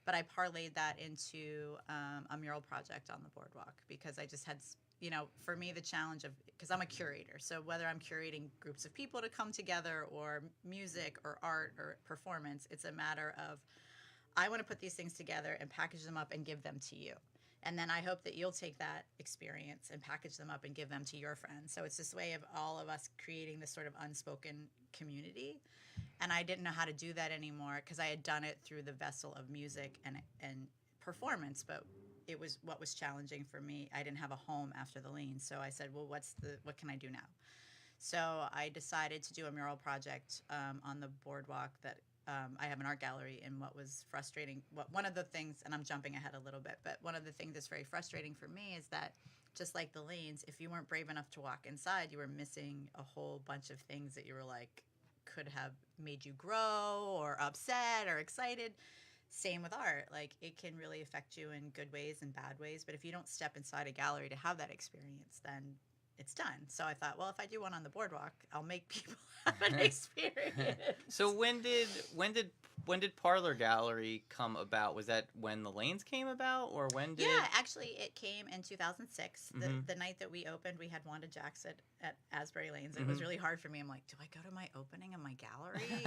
but I parlayed that into a mural project on the boardwalk because I just had, you know, for me, the challenge of, because I'm a curator, so whether I'm curating groups of people to come together or music or art or performance, it's a matter of, I want to put these things together and package them up and give them to you. And then I hope that you'll take that experience and package them up and give them to your friends. So it's this way of all of us creating this sort of unspoken community. And I didn't know how to do that anymore because I had done it through the vessel of music and performance, but it was what was challenging for me. I didn't have a home after the Lanes. So I said, well, what can I do now? So I decided to do a mural project on the boardwalk that I have an art gallery, and what was frustrating, one of the things, and I'm jumping ahead a little bit, but one of the things that's very frustrating for me is that just like the Lanes, if you weren't brave enough to walk inside, you were missing a whole bunch of things that you were like, could have made you grow or upset or excited. Same with art. Like, it can really affect you in good ways and bad ways, but if you don't step inside a gallery to have that experience, then it's done. So I thought, well, if I do one on the boardwalk, I'll make people have an experience. So when did Parlor Gallery come about? Was that when the Lanes came about, or when did? Yeah, actually, it came in 2006. The night that we opened, we had Wanda Jackson at Asbury Lanes. It was really hard for me. I'm like, do I go to my opening in my gallery?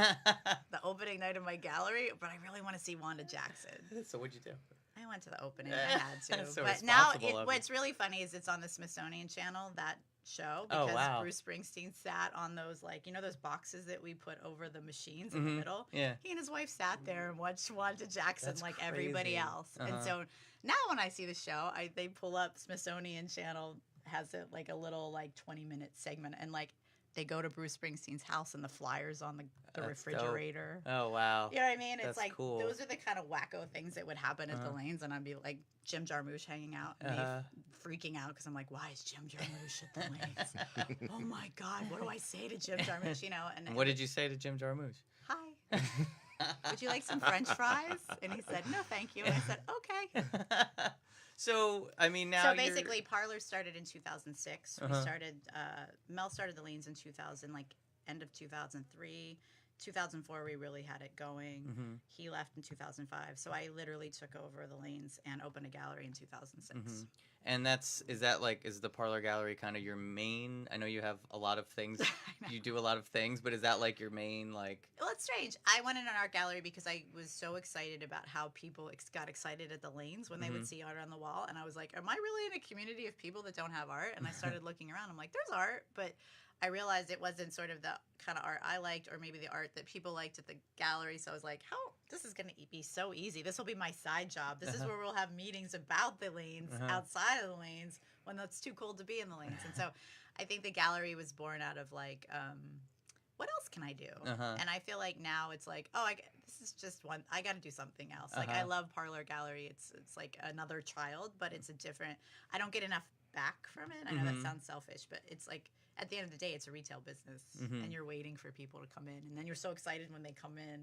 The opening night of my gallery? But I really want to see Wanda Jackson. So what'd you do? I went to the opening. I had to. So but now, what's really funny is it's on the Smithsonian Channel, that show, because Bruce Springsteen sat on those, like, you know, those boxes that we put over the machines in the middle? Yeah. He and his wife sat there and watched Wanda Jackson. That's like crazy. Everybody else. And so now when I see the show, they pull up Smithsonian Channel, has it like a little like 20-minute segment, and like they go to Bruce Springsteen's house and the flyers on the refrigerator. Dope. Oh, wow. You know what I mean? That's it's like, cool. Those are the kind of wacko things that would happen at the Lanes, and I'd be like Jim Jarmusch hanging out and me freaking out because I'm like, why is Jim Jarmusch at the Lanes? Oh my God, what do I say to Jim Jarmusch? You know? And what did you say to Jim Jarmusch? Hi. Would you like some French fries? And he said, no, thank you. And I said, okay. So, I mean, now So basically, Parlor started in 2006. We started, Mel started the Lanes in 2000, like end of 2003. 2004, we really had it going. He left in 2005. So I literally took over the Lanes and opened a gallery in 2006. And is the Parlor Gallery kind of your main? I know you have a lot of things. You do a lot of things, but is that like your main, like? Well, it's strange. I went in an art gallery because I was so excited about how people got excited at the Lanes when they would see art on the wall. And I was like, am I really in a community of people that don't have art? And I started looking around. I'm like, there's art, but I realized it wasn't sort of the kind of art I liked, or maybe the art that people liked at the gallery. So I was like, this is going to be so easy. This will be my side job. This is where we'll have meetings about the Lanes outside of the Lanes when it's too cold to be in the Lanes. And so I think the gallery was born out of like, what else can I do? And I feel like now it's like, this is just one. I got to do something else. Like, I love Parlor Gallery. It's like another child, but it's a different. I don't get enough back from it. I know that sounds selfish, but it's like, at the end of the day, it's a retail business, and you're waiting for people to come in, and then you're so excited when they come in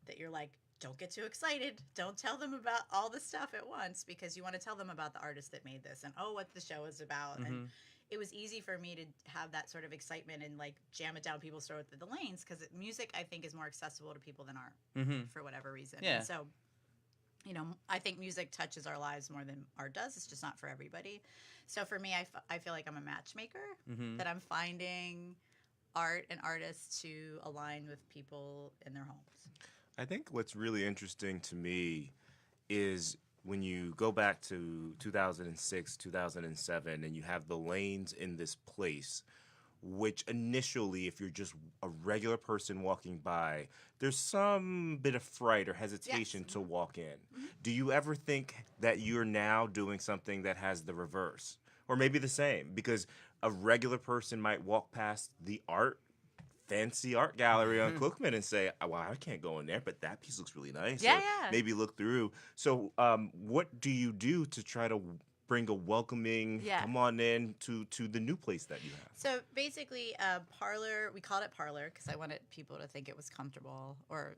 that you're like, don't get too excited. Don't tell them about all the stuff at once, because you want to tell them about the artist that made this and what the show is about. And it was easy for me to have that sort of excitement and like jam it down people's throats at the Lanes, because music, I think, is more accessible to people than art for whatever reason. Yeah. And so, you know, I think music touches our lives more than art does. It's just not for everybody. So for me, I feel like I'm a matchmaker, that I'm finding art and artists to align with people in their homes. I think what's really interesting to me is when you go back to 2006, 2007, and you have the Lanes in this place, which initially, if you're just a regular person walking by, there's some bit of fright or hesitation to walk in. Do you ever think that you're now doing something that has the reverse? Or maybe the same? Because a regular person might walk past the fancy art gallery on Cookman and say, well, I can't go in there, but that piece looks really nice. Yeah, or maybe look through. So what do you do to try to bring a welcoming, come on in to the new place that you have? So basically, Parlor, we called it Parlor because I wanted people to think it was comfortable, or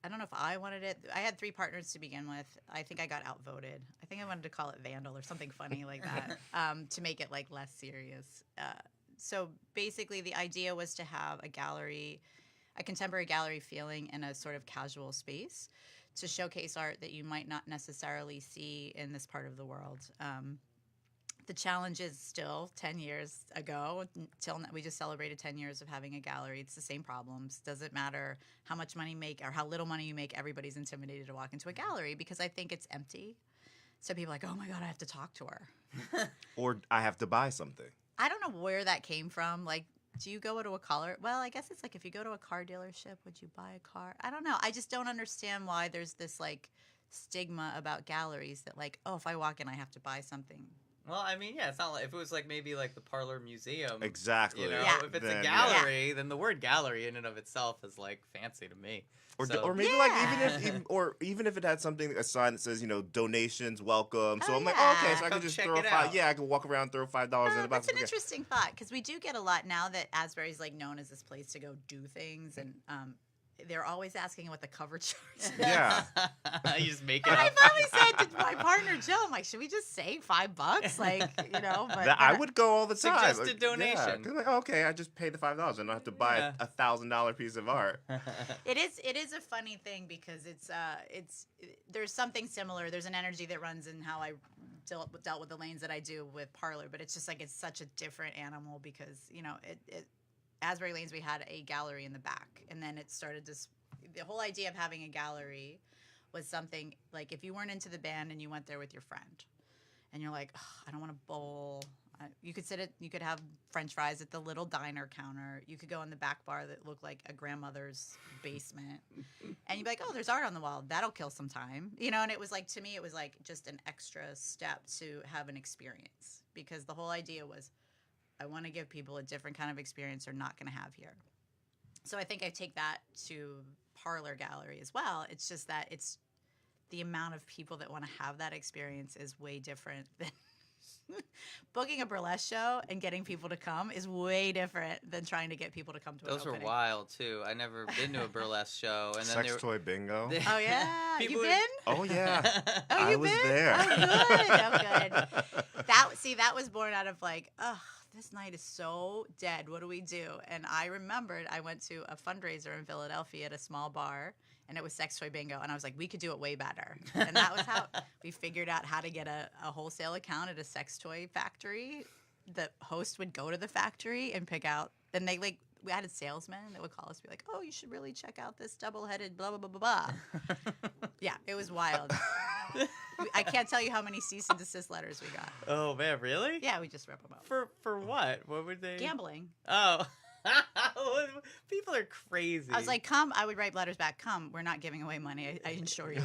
I don't know if I wanted it. I had 3 partners to begin with. I think I got outvoted. I think I wanted to call it Vandal or something funny like that to make it like less serious. So basically the idea was to have a gallery. a contemporary gallery feeling in a sort of casual space to showcase art that you might not necessarily see in this part of the world. The challenge is still 10 years ago, until we just celebrated 10 years of having a gallery. It's the same problems. Doesn't matter how much money you make or how little money you make, everybody's intimidated to walk into a gallery because I think it's empty. So people are like, oh my God, I have to talk to her. Or I have to buy something. I don't know where that came from. Like, do you go to a color? Well, I guess it's like if you go to a car dealership, would you buy a car? I don't know. I just don't understand why there's this like stigma about galleries that like, oh, if I walk in, I have to buy something. Well, I mean, yeah, it's not like if it was like maybe like the Parlor Museum. Exactly. You know, Yeah. if it's Then, a gallery, then the word gallery in and of itself is like fancy to me. Or maybe like even if it had something, a sign that says, donations welcome. So I'm like, oh, okay, so I Come can just check throw it $5. out. Yeah, I can walk around, throw $5 in the box. That's an interesting thought because we do get a lot now that Asbury's like known as this place to go do things, and they're always asking what the cover charge is. Yeah. You just make it And I up. finally said to my partner Jill, I'm like, should we just say $5? Like, but I would go all the time. Suggested donation. Yeah, 'cause like, okay, I just pay the $5. I don't have to buy a $1,000 piece of art. It is a funny thing because it's there's something similar. There's an energy that runs in how I dealt with the lanes that I do with Parlor, but it's just like it's such a different animal because Asbury Lanes, we had a gallery in the back, and then it started the whole idea of having a gallery was something like if you weren't into the band and you went there with your friend, and you're like, I don't want to bowl. You could have French fries at the little diner counter. You could go in the back bar that looked like a grandmother's basement, and you'd be like, oh, there's art on the wall. That'll kill some time, And it was like to me, it was like just an extra step to have an experience because the whole idea was, I want to give people a different kind of experience they're not going to have here. So I think I take that to Parlor Gallery as well. It's just that it's the amount of people that want to have that experience is way different than booking a burlesque show and getting people to come is way different than trying to get people to come to Those an were opening. wild too. I never been to a burlesque show, and then Sex toy bingo. Oh yeah, you People would- been? Oh yeah. Oh, I you was been? there. Oh good. Oh good. That was born out of like, this night is so dead. What do we do? And I remembered I went to a fundraiser in Philadelphia at a small bar, and it was sex toy bingo. And I was like, we could do it way better. And that was how we figured out how to get a wholesale account at a sex toy factory. The host would go to the factory and pick out, and we had a salesman that would call us, be like, oh, you should really check out this double-headed blah, blah, blah, blah, blah. Yeah, it was wild. I can't tell you how many cease and desist letters we got. Oh man, really? Yeah, we just rip them out. For what? What would they? Gambling. Oh. People are crazy. I was like, come. I would write letters back. Come. We're not giving away money. I insure you.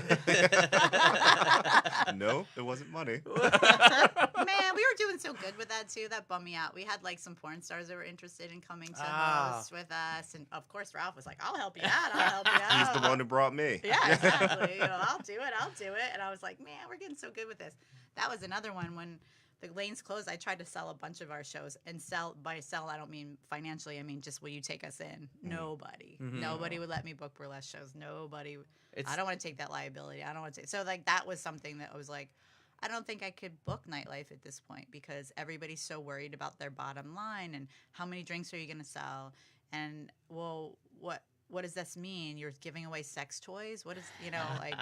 No, it wasn't money. Man, we were doing so good with that too. That bummed me out. We had like some porn stars that were interested in coming to host with us, and of course Ralph was like, "I'll help you out. I'll help you out." He's the one who brought me. Yeah, exactly. I'll do it. And I was like, man, we're getting so good with this. That was another one when the lanes closed. I tried to sell a bunch of our shows, and by sell, I don't mean financially. I mean just will you take us in? Nobody would let me book burlesque shows. Nobody. I don't want to take that liability. I don't want to. So like that was something that I was like, I don't think I could book nightlife at this point because everybody's so worried about their bottom line and how many drinks are you going to sell, and well, what does this mean? You're giving away sex toys? What is like?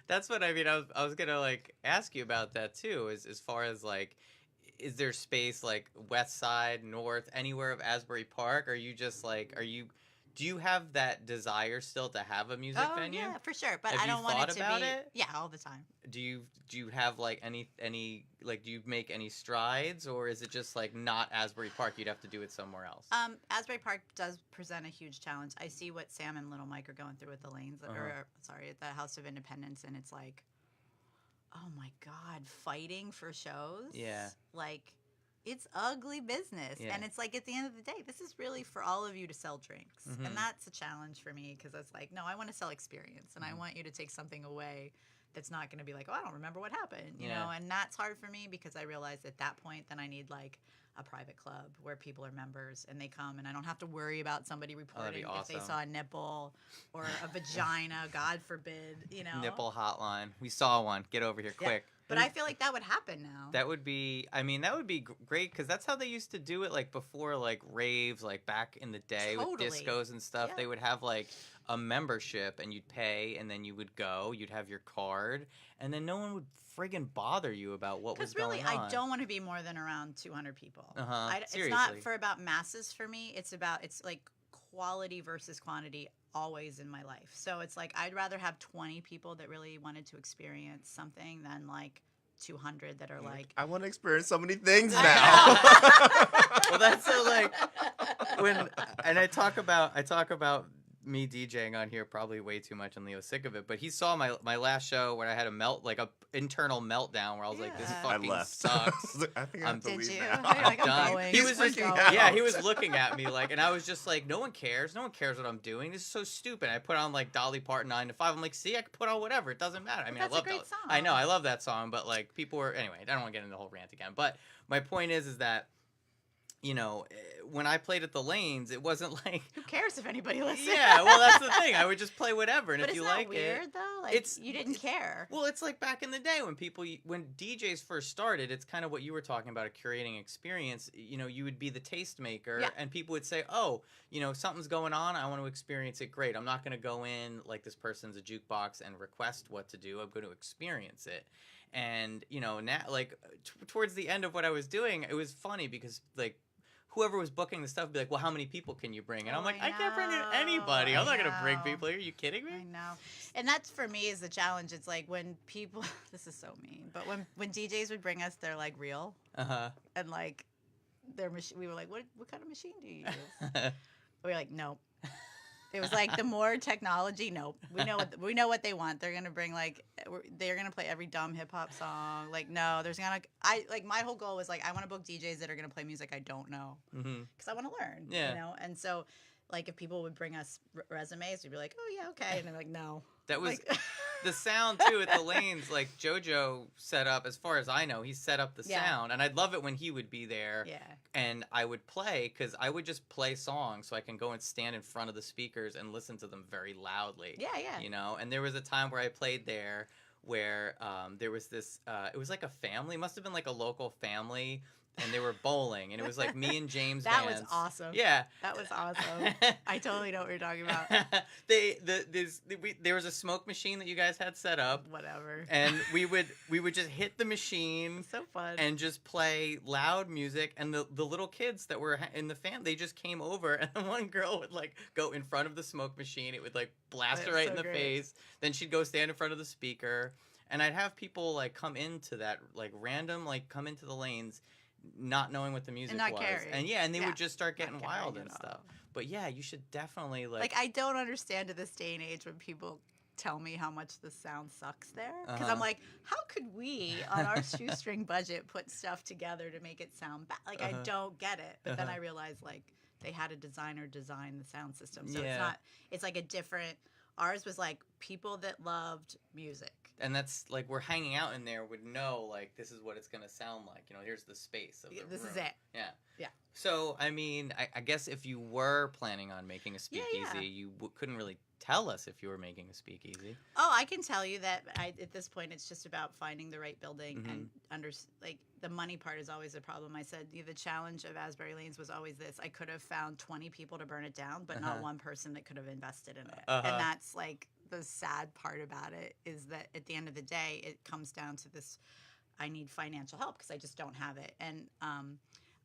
That's what I mean. I was gonna like ask you about that too. As far as like, is there space like west side, north, anywhere of Asbury Park? Are you just like, do you have that desire still to have a music venue? Yeah, for sure. But Have I don't you want thought it to about be. it? Yeah, all the time. Do you have like any like do you make any strides, or is it just like not Asbury Park? You'd have to do it somewhere else. Asbury Park does present a huge challenge. I see what Sam and Little Mike are going through with the lanes, or sorry, at the House of Independence, and it's like, oh my God, fighting for shows. Yeah. Like, it's ugly business, and it's like at the end of the day, this is really for all of you to sell drinks, and that's a challenge for me because it's like, no, I want to sell experience, and I want you to take something away that's not going to be like, oh, I don't remember what happened, you know, and that's hard for me because I realize at that point, then I need like a private club where people are members and they come, and I don't have to worry about somebody reporting if they saw a nipple or a vagina, God forbid, Nipple hotline. We saw one. Get over here quick. But I feel like that would happen now. That would be, I mean, that would be great because that's how they used to do it, like before, like raves, like back in the day with discos and stuff. Yeah. They would have like a membership, and you'd pay, and then you would go. You'd have your card, and then no one would friggin' bother you about what was going on. Because really, I don't want to be more than around 200 people. Seriously. It's not for about masses for me. It's like quality versus quantity always in my life. So it's like I'd rather have 20 people that really wanted to experience something than like 200 that are like, I want to experience so many things now. Well, that's so like and I talk about me DJing on here probably way too much, and Leo's sick of it, but he saw my last show where I had a internal meltdown where I was like, this fucking sucks. I think I'm did you? I'm done. He was freaking out. He was looking at me like, and I was just like, no one cares what I'm doing. This is so stupid. I put on like Dolly Parton 9 to 5. I'm like, see, I can put on whatever. It doesn't matter. I mean, that's I love a great song. I know, I love that song, but like people were anyway. I don't want to get into the whole rant again. But my point is that, you know, when I played at the Lanes, it wasn't like... Who cares if anybody listens? Yeah, well, that's the thing. I would just play whatever, and but if you like weird, it... But isn't that weird, though? Like, you didn't care. Well, it's like back in the day when DJs first started, it's kind of what you were talking about, a curating experience. You know, you would be the tastemaker, and people would say, oh, you know, something's going on, I want to experience it, great. I'm not going to go in like this person's a jukebox and request what to do. I'm going to experience it. And, you know, now, like, towards the end of what I was doing, it was funny because, like, whoever was booking the stuff would be like, well, how many people can you bring? And I'm like, I can't bring anybody. I'm not going to bring people here. Are you kidding me? I know. And that's, for me, is the challenge. It's like when people, this is so mean, but when DJs would bring us their, like, reel, and, like, their machine, we were like, what kind of machine do you use? We were like, nope. It was like the more technology, nope. We know what they want. They're gonna bring they're gonna play every dumb hip hop song. Like no, my whole goal was like I want to book DJs that are gonna play music I don't know because I want to learn. Yeah. You know, and so like if people would bring us resumes, we'd be like, oh yeah, okay, and they're like, no. That was the sound too at the Lanes. Like JoJo set up, as far as I know, he set up the sound, and I'd love it when he would be there. Yeah. And I would play because I would just play songs so I can go and stand in front of the speakers and listen to them very loudly. Yeah, yeah. You know, and there was a time where I played there where there was this. It was like a family. It must have been like a local family. And they were bowling, and it was like me and James That Vance. was awesome. Yeah. That was awesome. I totally know what you're talking about. There was a smoke machine that you guys had set up. Whatever. And we would just hit the machine. So fun. And just play loud music, and the little kids that were in the they just came over, and then one girl would like go in front of the smoke machine. It would like blast her right in the face. Then she'd go stand in front of the speaker, and I'd have people like come into that come into the Lanes, not knowing what the music was, caring. And they would just start getting wild and stuff. But yeah, you should definitely like I don't understand to this day and age when people tell me how much the sound sucks there, because I'm like, how could we on our shoestring budget put stuff together to make it sound bad? Like I don't get it. But then I realized like they had a designer design the sound system, so it's like a different. Ours was like people that loved music. And that's like we're hanging out in there would know like this is what it's going to sound like. You know, here's the space of the room. This is it. Yeah. Yeah. So, I mean, I guess if you were planning on making a speakeasy, you couldn't really tell us if you were making a speakeasy. Oh, I can tell you that at this point it's just about finding the right building and the money part is always a problem. I said the challenge of Asbury Lanes was always this. I could have found 20 people to burn it down, but not one person that could have invested in it. And that's like the sad part about it is that at the end of the day, it comes down to this, I need financial help because I just don't have it. And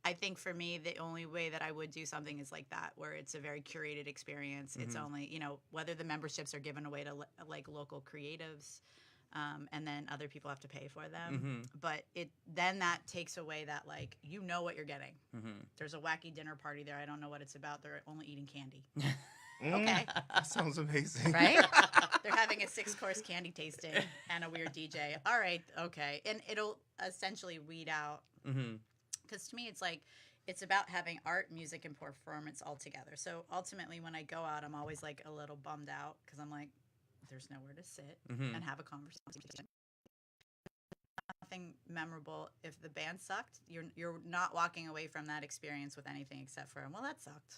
I think for me, the only way that I would do something is like that, where it's a very curated experience. It's only, whether the memberships are given away to like local creatives, and then other people have to pay for them. But then that takes away that, like, what you're getting. There's a wacky dinner party there. I don't know what it's about. They're only eating candy. Okay. That sounds amazing. Right? They're having a 6-course candy tasting and a weird DJ. All right. Okay. And it'll essentially weed out. Because to me, it's like, it's about having art, music, and performance all together. So ultimately, when I go out, I'm always like a little bummed out because I'm like, there's nowhere to sit and have a conversation. Nothing memorable. If the band sucked, you're not walking away from that experience with anything except for, well, that sucked.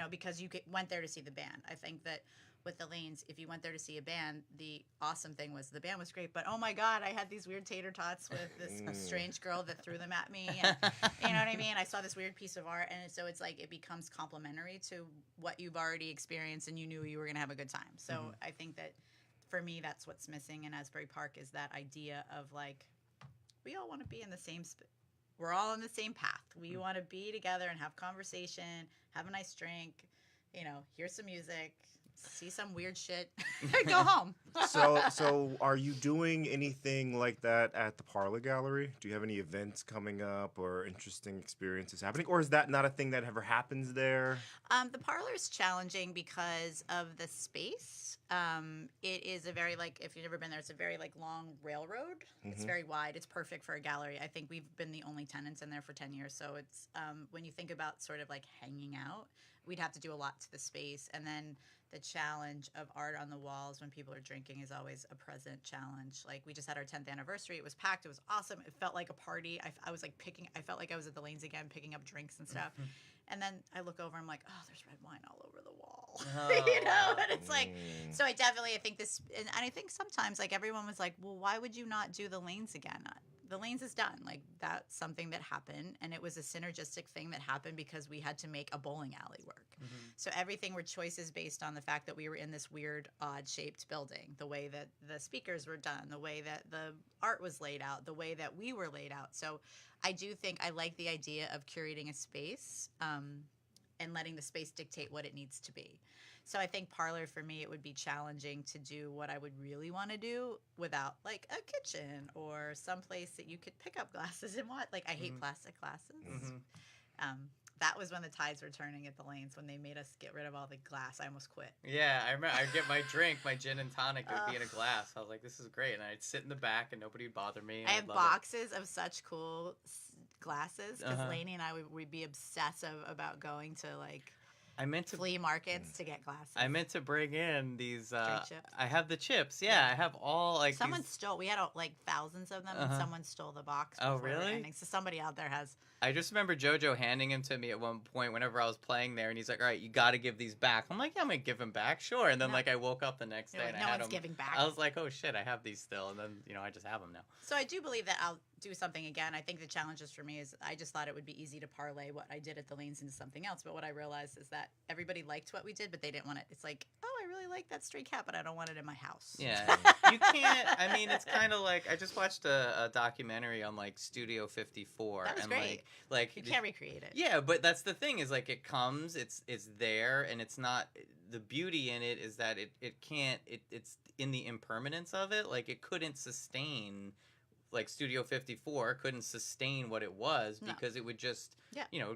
Because you went there to see the band. I think that with the lanes, if you went there to see a band, the awesome thing was the band was great, but oh my God, I had these weird tater tots with this strange girl that threw them at me. And, you know what I mean? I saw this weird piece of art, and so it's like it becomes complementary to what you've already experienced, and you knew you were going to have a good time. So I think that for me, that's what's missing in Asbury Park is that idea of like, we all want to be in the same we're all on the same path. We want to be together and have conversation, have a nice drink, you know, hear some music, see some weird shit, go home. So are you doing anything like that at the Parlor Gallery? Do you have any events coming up or interesting experiences happening? Or is that not a thing that ever happens there? The Parlor is challenging because of the space. It is a very, like, if you've never been there, it's a very, like, long railroad. It's very wide. It's perfect for a gallery. I think we've been the only tenants in there for 10 years. So it's, when you think about sort of, like, hanging out, we'd have to do a lot to the space. And then the challenge of art on the walls when people are drinking is always a present challenge. Like, we just had our 10th anniversary. It was packed. It was awesome. It felt like a party. I was like I felt like I was at the lanes again, picking up drinks and stuff. And then I look over, I'm like, oh, there's red wine all over the wall. You know? And it's like, so I think this, and I think sometimes, like, everyone was like, well, why would you not do the lanes again? The lanes is done. Like, that's something that happened, and it was a synergistic thing that happened because we had to make a bowling alley work. So everything were choices based on the fact that we were in this weird, odd-shaped building, the way that the speakers were done, the way that the art was laid out, the way that we were laid out. So I do think I like the idea of curating a space and letting the space dictate what it needs to be. So I think Parlor, for me, it would be challenging to do what I would really want to do without, like, a kitchen or some place that you could pick up glasses and what. Like, I hate plastic glasses. That was when the tides were turning at the lanes, when they made us get rid of all the glass. I almost quit. Yeah, I remember I'd get my drink, my gin and tonic, it would be in a glass. I was like, this is great. And I'd sit in the back and nobody would bother me. I have boxes of such cool glasses because Lainey and I would be obsessive about going to, like, flea markets to get glasses. I meant to bring in these. Chips. I have the chips. Yeah, I have all like. Someone stole. We had like thousands of them, and someone stole the box. Oh, really? So somebody out there has. I just remember JoJo handing him to me at one point whenever I was playing there, and he's like, "All right, you got to give these back." I'm like, "Yeah, I'm gonna give them back, sure." And then like I woke up the next day and I had them. Giving back. I was like, "Oh shit, I have these still," and then I just have them now. So I do believe that I'll do something again. I think the challenges for me is I just thought it would be easy to parlay what I did at the lanes into something else. But what I realized is that everybody liked what we did, but they didn't want it. It's like, oh, I really like that stray cat, but I don't want it in my house. Yeah, you can't. I mean, it's kind of like I just watched a documentary on like Studio 54. That was and great. Like you can't recreate it. Yeah, but that's the thing is like it comes, it's there, and it's not. The beauty in it is that it can't. It's in the impermanence of it. Like it couldn't sustain. Like Studio 54 couldn't sustain what it was because it would just,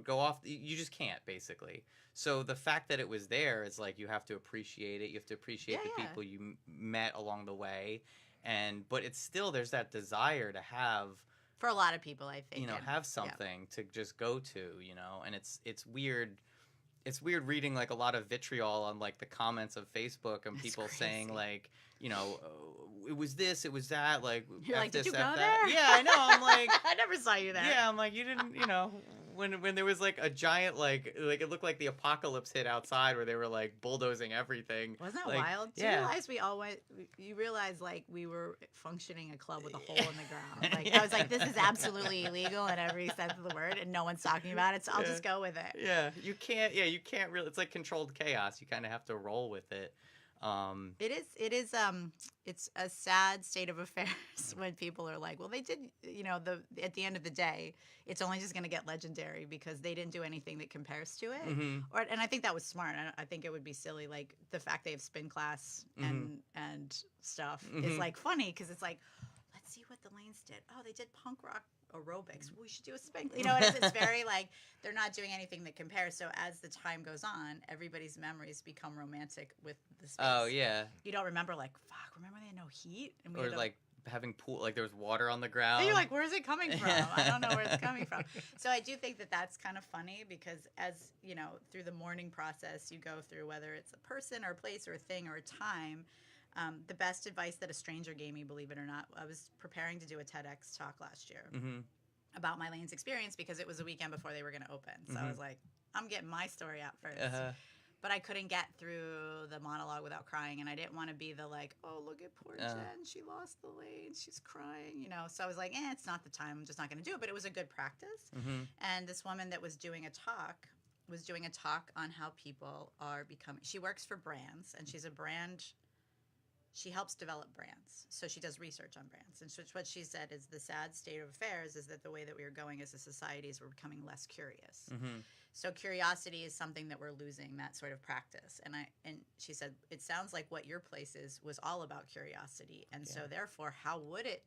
go off. You just can't, basically. So the fact that it was there is like you have to appreciate it. You have to appreciate the people you met along the way. But it's still, there's that desire to have. For a lot of people, I think. Have something to just go to, and it's weird. It's weird reading like a lot of vitriol on like the comments of Facebook and people saying like, it was this, it was that, like, you're like, did you go that. there? Yeah, I know. I'm like, I never saw you there. Yeah, I'm like, you didn't, when there was like a giant like it looked like the apocalypse hit outside where they were like bulldozing everything. Wasn't that like, wild? Do you realize we all went? You realize like we were functioning a club with a hole in the ground. Like I was like, this is absolutely illegal in every sense of the word, and no one's talking about it. So I'll just go with it. Yeah, you can't. Yeah, you can't really. It's like controlled chaos. You kind of have to roll with it. It is it's a sad state of affairs when people are like, well, they did, at the end of the day, it's only just going to get legendary because they didn't do anything that compares to it. And I think that was smart. I think it would be silly, like the fact they have spin class and stuff is like funny because it's like, let's see what the lanes did. Oh, they did punk rock aerobics. We should do a spin. It's very like they're not doing anything that compares. So as the time goes on, everybody's memories become romantic with the space. Oh yeah. You don't remember like, fuck, remember they had no heat? And or like having pool, like there was water on the ground. And you're like, where is it coming from? I don't know where it's coming from. So I do think that that's kind of funny because as, through the mourning process, you go through whether it's a person or a place or a thing or a time. The best advice that a stranger gave me, believe it or not, I was preparing to do a TEDx talk last year about my lanes experience because it was a weekend before they were going to open. So I was like, I'm getting my story out first. but I couldn't get through the monologue without crying, and I didn't want to be the like, oh, look at poor Jen, she lost the lane, she's crying, you know. So I was like, it's not the time, I'm just not going to do it. But it was a good practice. And this woman that was doing a talk on how people are becoming. She works for brands, and she's a brand. She helps develop brands, so she does research on brands. And so what she said is the sad state of affairs is that the way that we are going as a society is we're becoming less curious. So curiosity is something that we're losing, that sort of practice. And she said, it sounds like what your place was all about curiosity. And so therefore, how would it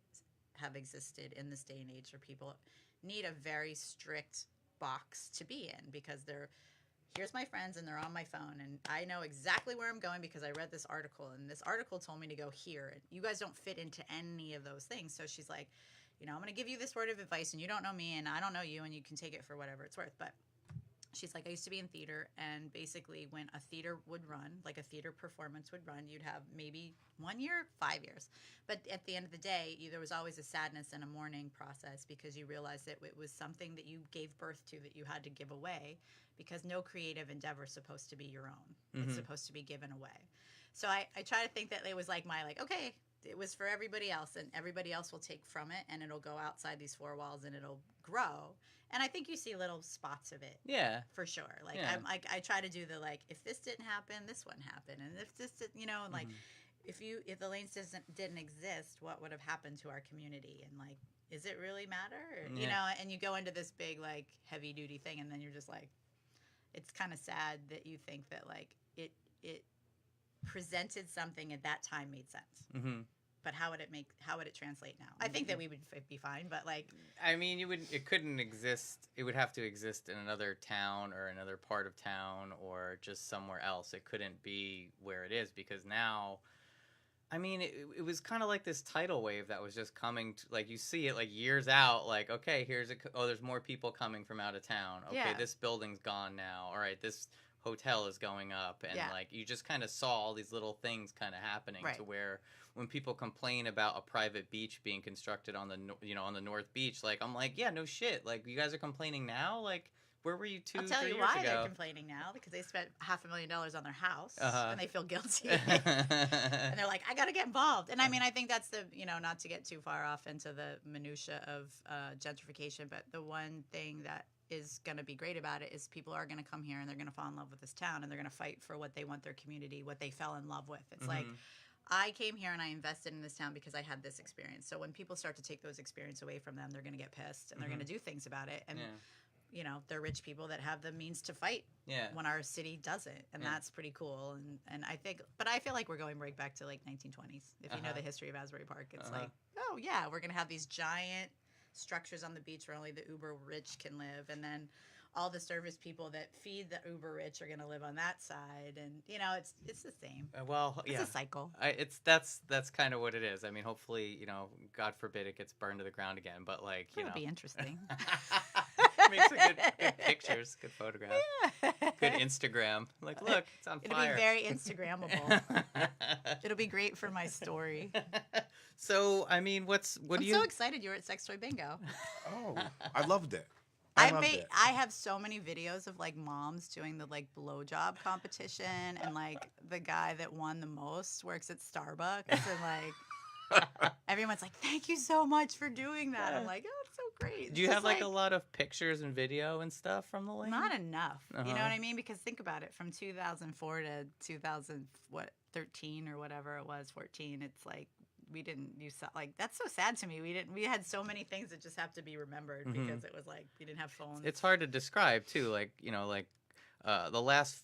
have existed in this day and age where people need a very strict box to be in, because here's my friends and they're on my phone and I know exactly where I'm going because I read this article and this article told me to go here. And you guys don't fit into any of those things. So she's like, you know, I'm going to give you this word of advice and you don't know me and I don't know you and you can take it for whatever it's worth. But she's like, I used to be in theater, and basically when a theater would run, like a theater performance would run, you'd have maybe 1 year, 5 years. But at the end of the day, there was always a sadness and a mourning process because you realized that it was something that you gave birth to that you had to give away, because no creative endeavor is supposed to be your own. It's supposed to be given away. So I try to think that it was like okay, it was for everybody else, and everybody else will take from it, and it'll go outside these four walls, and it'll grow. And I think you see little spots of it. Yeah. For sure. Like, I try to do the, like, if this didn't happen, this wouldn't happen. And if this did, you know, like, if the lanes didn't exist, what would have happened to our community? And, like, is it really matter? Or, you know, and you go into this big, like, heavy duty thing, and then you're just like, it's kind of sad that you think that, like, it presented something at that time made sense. But how would it translate now? I think that we would be fine, but like, I mean, it couldn't exist. It would have to exist in another town or another part of town or just somewhere else. It couldn't be where it is, because now, I mean, it was kind of like this tidal wave that was just coming to, like, you see it like years out, like, okay, there's more people coming from out of town. Okay, this building's gone now. All right, this hotel is going up, and like, you just kind of saw all these little things kind of happening to where when people complain about a private beach being constructed on the North Beach, like, I'm like, yeah, no shit, like, you guys are complaining now, like, where were you 2-3 years ago? I'll tell you why they're complaining now, because they spent $500,000 on their house and they feel guilty and they're like, I gotta get involved. And I mean, I think that's the, you know, not to get too far off into the minutia of gentrification, but the one thing that is going to be great about it is people are going to come here and they're going to fall in love with this town, and they're going to fight for what they want their community, what they fell in love with. It's like, I came here and I invested in this town because I had this experience. So when people start to take those experiences away from them, they're going to get pissed and they're going to do things about it. And, you know, they're rich people that have the means to fight when our city doesn't. And that's pretty cool. And I think, but I feel like we're going right back to like 1920s. If you know the history of Asbury Park, it's like, oh yeah, we're going to have these giant structures on the beach where only the uber rich can live, and then all the service people that feed the uber rich are going to live on that side, and you know, it's the same. It's a cycle. That's kind of what it is. I mean, hopefully, you know, God forbid it gets burned to the ground again, but like, you know, it'll be interesting. Makes some good pictures, good photographs, good Instagram. Like, look, it's on fire. It'll be very Instagrammable. It'll be great for my story. So, I mean, I'm so excited you were at Sex Toy Bingo. Oh, I loved it. I have so many videos of like moms doing the like blowjob competition, and like the guy that won the most works at Starbucks, and like everyone's like, "Thank you so much for doing that." I'm like, "Oh, it's so great." Do you have like a lot of pictures and video and stuff from the lane? Not enough. You know what I mean? Because think about it, from 2004 to 2013 or whatever it was, 14. It's like, we didn't use, like, that's so sad to me. We had so many things that just have to be remembered because it was like we didn't have phones. It's hard to describe too, like, you know, like the last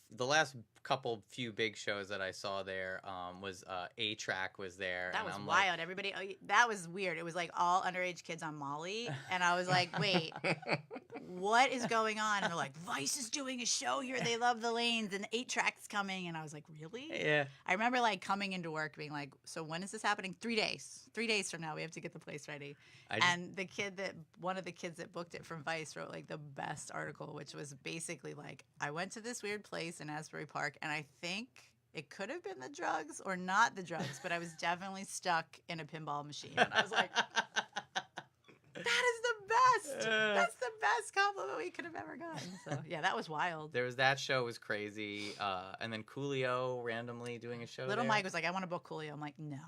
few big shows that I saw there was A-Track was there. That was wild. Everybody, that was weird. It was like all underage kids on Molly, and I was like, wait, what is going on? And they're like, Vice is doing a show here. They love the lanes, and 8-Track's coming. And I was like, really? Yeah. I remember like coming into work being like, so when is this happening? 3 days. 3 days from now, we have to get the place ready. And one of the kids that booked it from Vice wrote like the best article, which was basically like, I went to this weird place in Asbury Park, and I think it could have been the drugs or not the drugs, but I was definitely stuck in a pinball machine. And I was like, that is the best. That's the best compliment we could have ever gotten. So yeah, that was wild. There was that show was crazy, and then Coolio randomly doing a show. Little there. Mike was like, "I want to book Coolio." I'm like, "No,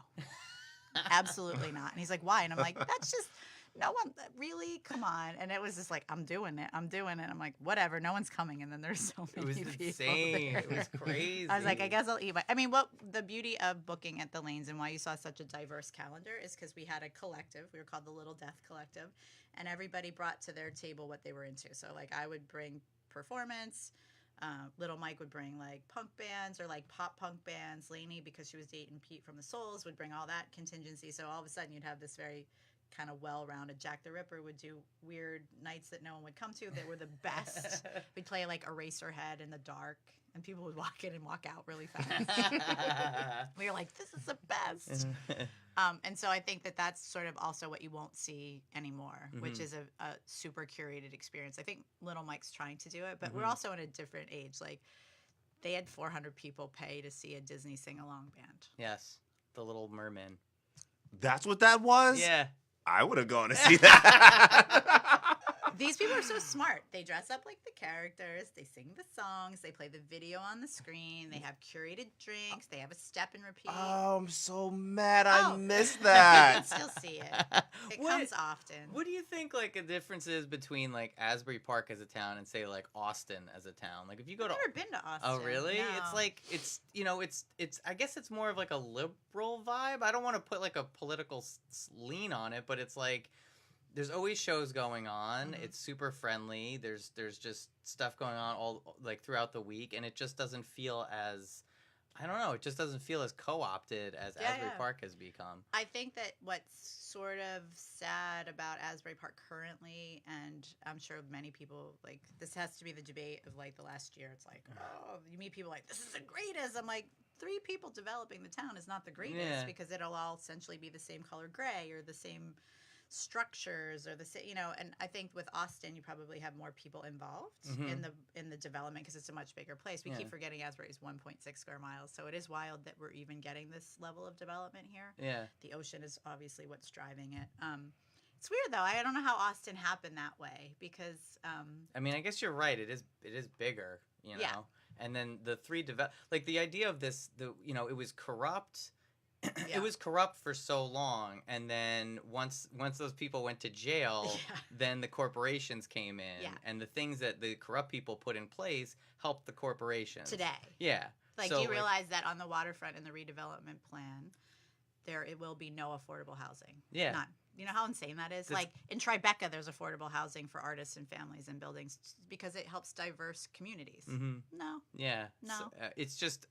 absolutely not." And he's like, "Why?" And I'm like, "That's just no one really. Come on." And it was just like, "I'm doing it. I'm doing it." I'm like, "Whatever. No one's coming." And then there's so many It was people insane. there. It was crazy. I was like, I guess I'll eat. I mean, what the beauty of booking at the Lanes and why you saw such a diverse calendar is because we had a collective. We were called the Little Death Collective, and everybody brought to their table what they were into. So like, I would bring performance. Little Mike would bring like punk bands or like pop punk bands. Lainey, because she was dating Pete from the Souls, would bring all that contingency. So all of a sudden, you'd have this very kind of well-rounded. Jack the Ripper would do weird nights that no one would come to. They were the best. We'd play like Eraserhead in the dark, and people would walk in and walk out really fast. We were like, this is the best. And so I think that that's sort of also what you won't see anymore, which is a super curated experience. I think Little Mike's trying to do it, but we're also in a different age. Like, they had 400 people pay to see a Disney sing-along band. Yes, The Little Merman. That's what that was? Yeah. I would have gone to see that. These people are so smart. They dress up like the characters. They sing the songs. They play the video on the screen. They have curated drinks. They have a step and repeat. Oh, I'm so mad I missed that. You can still see it. It comes often. What do you think, like, a difference is between, like, Asbury Park as a town and, say, like, Austin as a town? Like, if you go I've never been to Austin. Oh, really? No. It's like, it's, you know, it's, I guess it's more of, like, a liberal vibe. I don't want to put, like, a political lean on it, but it's like, there's always shows going on. It's super friendly. There's just stuff going on all like throughout the week, and it just doesn't feel as, I don't know, it just doesn't feel as co-opted as Asbury Park has become. I think that what's sort of sad about Asbury Park currently, and I'm sure many people, like, this has to be the debate of like the last year. It's like, oh, you meet people like, this is the greatest. I'm like, 3 people developing the town is not the greatest because it'll all essentially be the same color gray or the same structures or the, you know. And I think with Austin you probably have more people involved in the development because it's a much bigger place. We keep forgetting Asbury is 1.6 square miles, so it is wild that we're even getting this level of development here. The ocean is obviously what's driving it. It's weird though. I don't know how Austin happened that way because I mean, I guess you're right. It is bigger, you know. And then the 3 like the idea of this, you know, it was corrupt. It was corrupt for so long, and then once those people went to jail, then the corporations came in, and the things that the corrupt people put in place helped the corporations. Today. Yeah. Like, so, do you realize that on the waterfront in the redevelopment plan, it will be no affordable housing? Yeah. None. You know how insane that is? Like, in Tribeca, there's affordable housing for artists and families and buildings because it helps diverse communities. No. Yeah. No. So, it's just,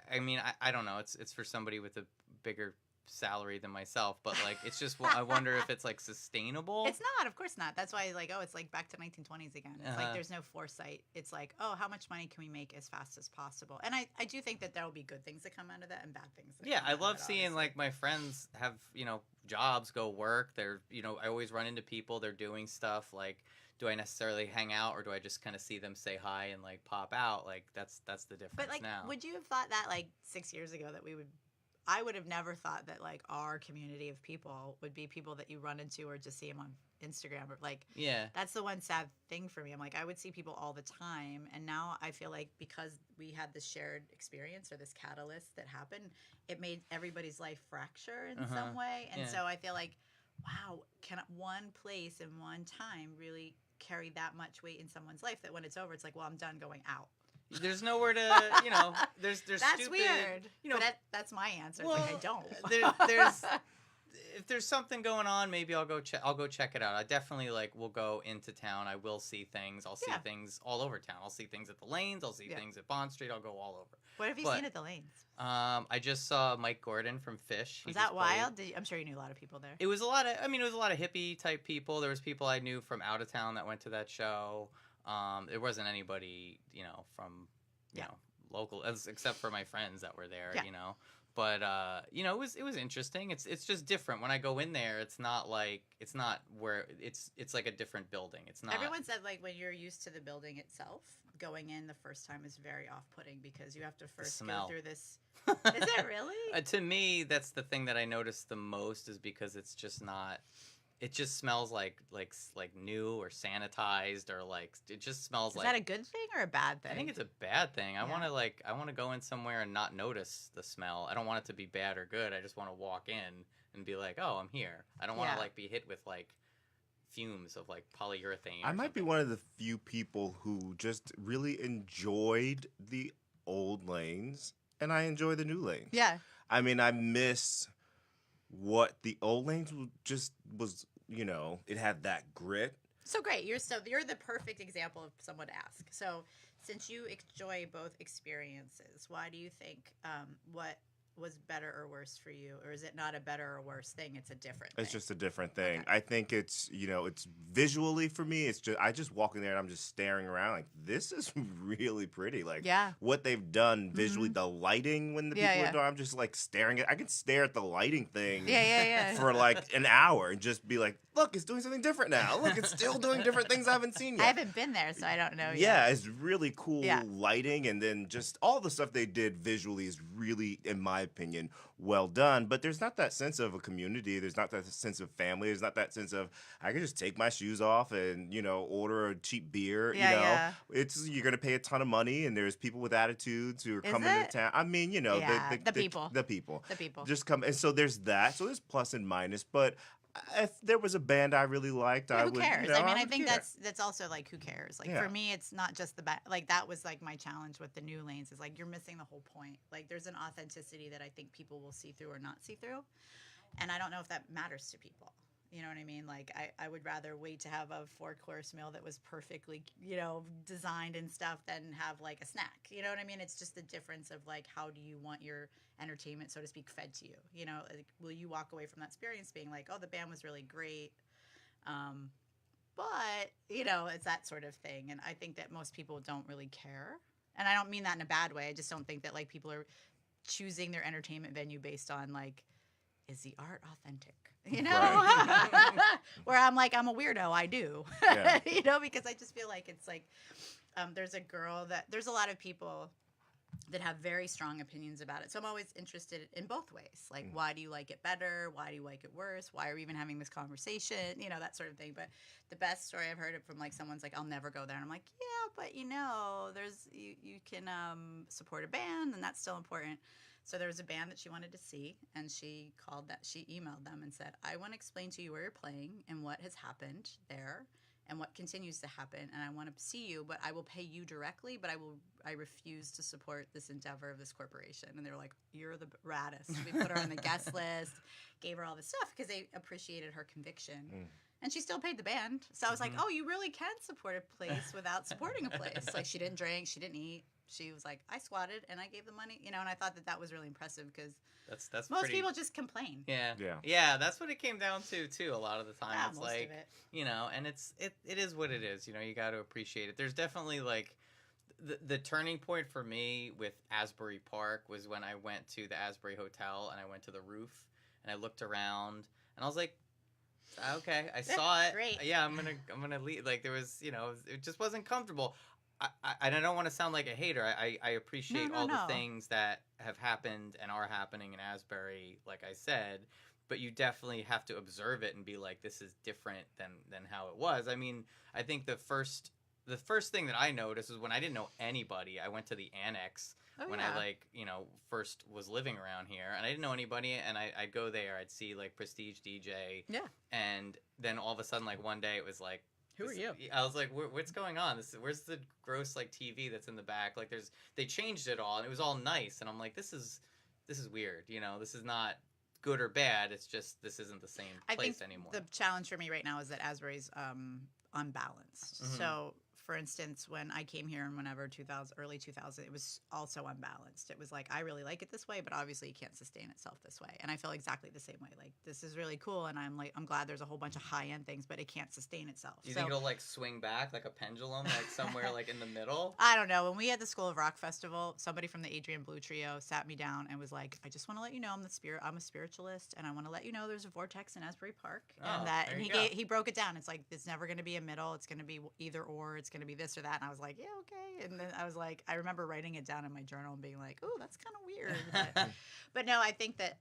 I mean, I don't know. It's for somebody with a bigger salary than myself, but like, it's just, I wonder if it's like sustainable. It's not, of course not. That's why, like, oh, it's like back to 1920s again. It's like there's no foresight. It's like, oh, how much money can we make as fast as possible? And I do think that there will be good things that come out of that and bad things that come I out love of it, seeing obviously. like my friends have, you know, jobs, go work. They're, you know, I always run into people, they're doing stuff. Like, do I necessarily hang out, or do I just kind of see them, say hi, and like pop out? Like, that's the difference. But like, now. would you have thought that like 6 years ago that I would have never thought that like our community of people would be people that you run into or just see them on Instagram or like, that's the one sad thing for me. I'm like, I would see people all the time, and now I feel like because we had this shared experience or this catalyst that happened, it made everybody's life fracture in some way. And so I feel like, wow, can one place and one time really carry that much weight in someone's life that when it's over, it's like, well, I'm done going out. There's nowhere to, you know, there's That's stupid, weird. you know, but that's my answer. Well, like, I don't. there's if there's something going on, maybe I'll go check it out. I definitely will go into town. I will see things. I'll see things all over town. I'll see things at the Lanes. I'll see things at Bond Street. I'll go all over. What have you seen at the Lanes? I just saw Mike Gordon from Fish. Was that wild? I'm sure you knew a lot of people there. It was a lot of hippie type people. There was people I knew from out of town that went to that show. There wasn't anybody, from, local, except for my friends that were there, But it was interesting. It's just different. When I go in there, it's not where it's like a different building. It's not. Everyone said when you're used to the building itself, going in the first time is very off-putting because you have to first go through this. Is it really? To me, that's the thing that I noticed the most is because it's just not. it just smells like new or sanitized, or like it just smells Is like. that a good thing or a bad thing? I think it's a bad thing. I Yeah. want to go in somewhere and not notice the smell. I don't want it to be bad or good. I just want to walk in and be like, oh, I'm here. I don't want to Yeah. like be hit with like fumes of like polyurethane. I or might be something. one of the few people who just really enjoyed the old lanes, and I enjoy the new lanes. Yeah. I mean, I miss what the old lanes just was. It had that grit. So great. You're the perfect example of someone to ask. So since you enjoy both experiences, why do you think what was better or worse for you? Or is it not a better or worse thing? It's a different thing. It's just a different thing. Okay. I think it's it's visually for me. It's just I just walk in there and I'm just staring around like this is really pretty. Like Yeah. what they've done visually, the lighting when the Yeah, people yeah. are doing. I'm just like staring at. I can stare at the lighting thing. Yeah. For like an hour and just be like, look, it's doing something different now. Look, it's still doing different things I haven't seen yet. I haven't been there, so I don't know Yeah, yet. it's really cool Yeah. lighting, and then just all the stuff they did visually is really, in my opinion, well done. But there's not that sense of a community. There's not that sense of family. There's not that sense of I can just take my shoes off and order a cheap beer. Yeah. It's you're gonna pay a ton of money, and there's people with attitudes who are Is coming it? to town. I mean, Yeah, the people. the people, The people. just come, and so there's that. So there's plus and minus, but. If there was a band I really liked, Yeah, I who would. cares? I I would think care. that's also like who cares. Like Yeah. for me, it's not just like that was like my challenge with the new lanes is like you're missing the whole point. Like there's an authenticity that I think people will see through or not see through, and I don't know if that matters to people. You know what I mean? Like I would rather wait to have a 4-course meal that was perfectly designed and stuff than have like a snack. You know what I mean? It's just the difference of like how do you want your entertainment, so to speak, fed to you. Like, will you walk away from that experience being like, oh, the band was really great, but it's that sort of thing. And I think that most people don't really care, and I don't mean that in a bad way. I just don't think that like people are choosing their entertainment venue based on like, is the art authentic? Right. Where I'm like, I'm a weirdo. I do, Yeah. because I just feel like it's like, there's a lot of people that have very strong opinions about it. So I'm always interested in both ways. Like, why do you like it better? Why do you like it worse? Why are we even having this conversation? That sort of thing. But the best story I've heard it from like someone's like, I'll never go there. And I'm like, yeah, but there's you can support a band, and that's still important. So there was a band that she wanted to see, and she emailed them and said, I want to explain to you where you're playing and what has happened there and what continues to happen, and I want to see you, but I will pay you directly, but I refuse to support this endeavor of this corporation. And they were like, you're the raddest. We put her on the guest list, gave her all this stuff because they appreciated her conviction. And she still paid the band. So I was like, oh, you really can support a place without supporting a place. Like, she didn't drink, she didn't eat. She was like, I squatted and I gave the money, and I thought that was really impressive because that's most pretty, people just complain. Yeah. That's what it came down to too. A lot of the time, Yeah, it's most like of it. and it is what it is. You got to appreciate it. There's definitely like the turning point for me with Asbury Park was when I went to the Asbury Hotel and I went to the roof and I looked around and I was like, okay, I saw it. Great. Yeah, I'm gonna leave. Like there was, it just wasn't comfortable. I don't want to sound like a hater. I appreciate No, all no. the things that have happened and are happening in Asbury, like I said, but you definitely have to observe it and be like, this is different than how it was. I mean, I think the first thing that I noticed was when I didn't know anybody. I went to the annex when I first was living around here, and I didn't know anybody, and I'd go there, I'd see like Prestige DJ, and then all of a sudden, like one day, it was like, Who are you? I was like, what's going on? Where's the gross like TV that's in the back? Like they changed it all and it was all nice. And I'm like, this is weird. This is not good or bad. It's just, this isn't the same place anymore. The challenge for me right now is that Asbury's unbalanced. Mhm. So for instance, when I came here in early 2000, it was also unbalanced. It was like, I really like it this way, but obviously it can't sustain itself this way. And I feel exactly the same way. Like, this is really cool, and I'm glad there's a whole bunch of high-end things, but it can't sustain itself. Do you think it'll like swing back like a pendulum, like somewhere like in the middle? I don't know. When we had the School of Rock Festival, somebody from the Adrian Blue Trio sat me down and was like, I just want to let you know I'm a spiritualist, and I want to let you know there's a vortex in Asbury Park. And he broke it down. It's like, it's never going to be a middle. It's going to be either or. It's going to be this or that. And I was like, yeah, okay. And then I was like, I remember writing it down in my journal and being like, oh, that's kind of weird. But no, I think that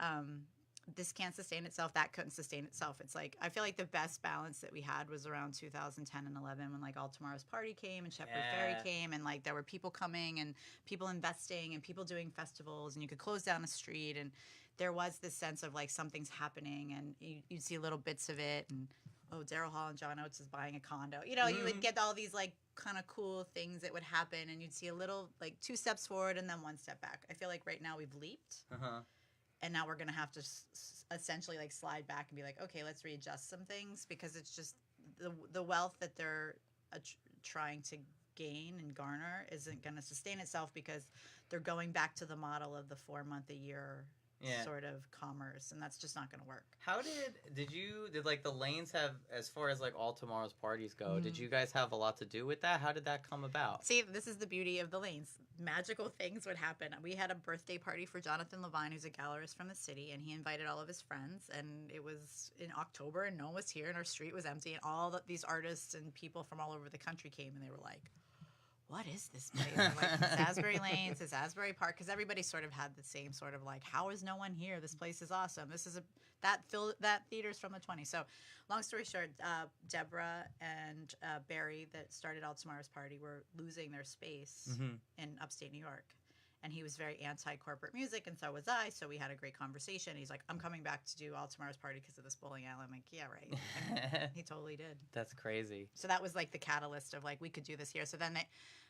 this can't sustain itself, that couldn't sustain itself. It's like, I feel like the best balance that we had was around 2010 and 11 when like All Tomorrow's Party came and Shepherd Ferry came, and like there were people coming and people investing and people doing festivals, and you could close down a street, and there was this sense of like something's happening, and you'd see little bits of it, and Daryl Hall and John Oates is buying a condo. You know, you would get all these like kind of cool things that would happen, and you'd see a little like 2 steps forward and then 1 step back. I feel like right now we've leaped. And now we're going to have to essentially like slide back and be like, okay, let's readjust some things, because it's just the wealth that they're trying to gain and garner isn't going to sustain itself, because they're going back to the model of the 4-month-a-year sort of commerce, and that's just not going to work. How did like the lanes have, as far as like All Tomorrow's Parties go, did you guys have a lot to do with that? How did that come about? See, this is the beauty of the lanes. Magical things would happen. We had a birthday party for Jonathan Levine, who's a gallerist from the city, and he invited all of his friends, and it was in October, and no one was here, and our street was empty, and all these artists and people from all over the country came, and they were like, what is this place? I'm like, it's Asbury Lanes, it's Asbury Park, because everybody sort of had the same sort of like, how is no one here? This place is awesome. This is that theater's from the 20s. So, long story short, Deborah and Barry that started All Tomorrow's Party were losing their space in upstate New York. And he was very anti-corporate music, and so was I. So we had a great conversation. He's like, I'm coming back to do All Tomorrow's Party because of this bowling alley. I'm like, yeah, right. And he totally did. That's crazy. So that was like the catalyst of like, we could do this here. So then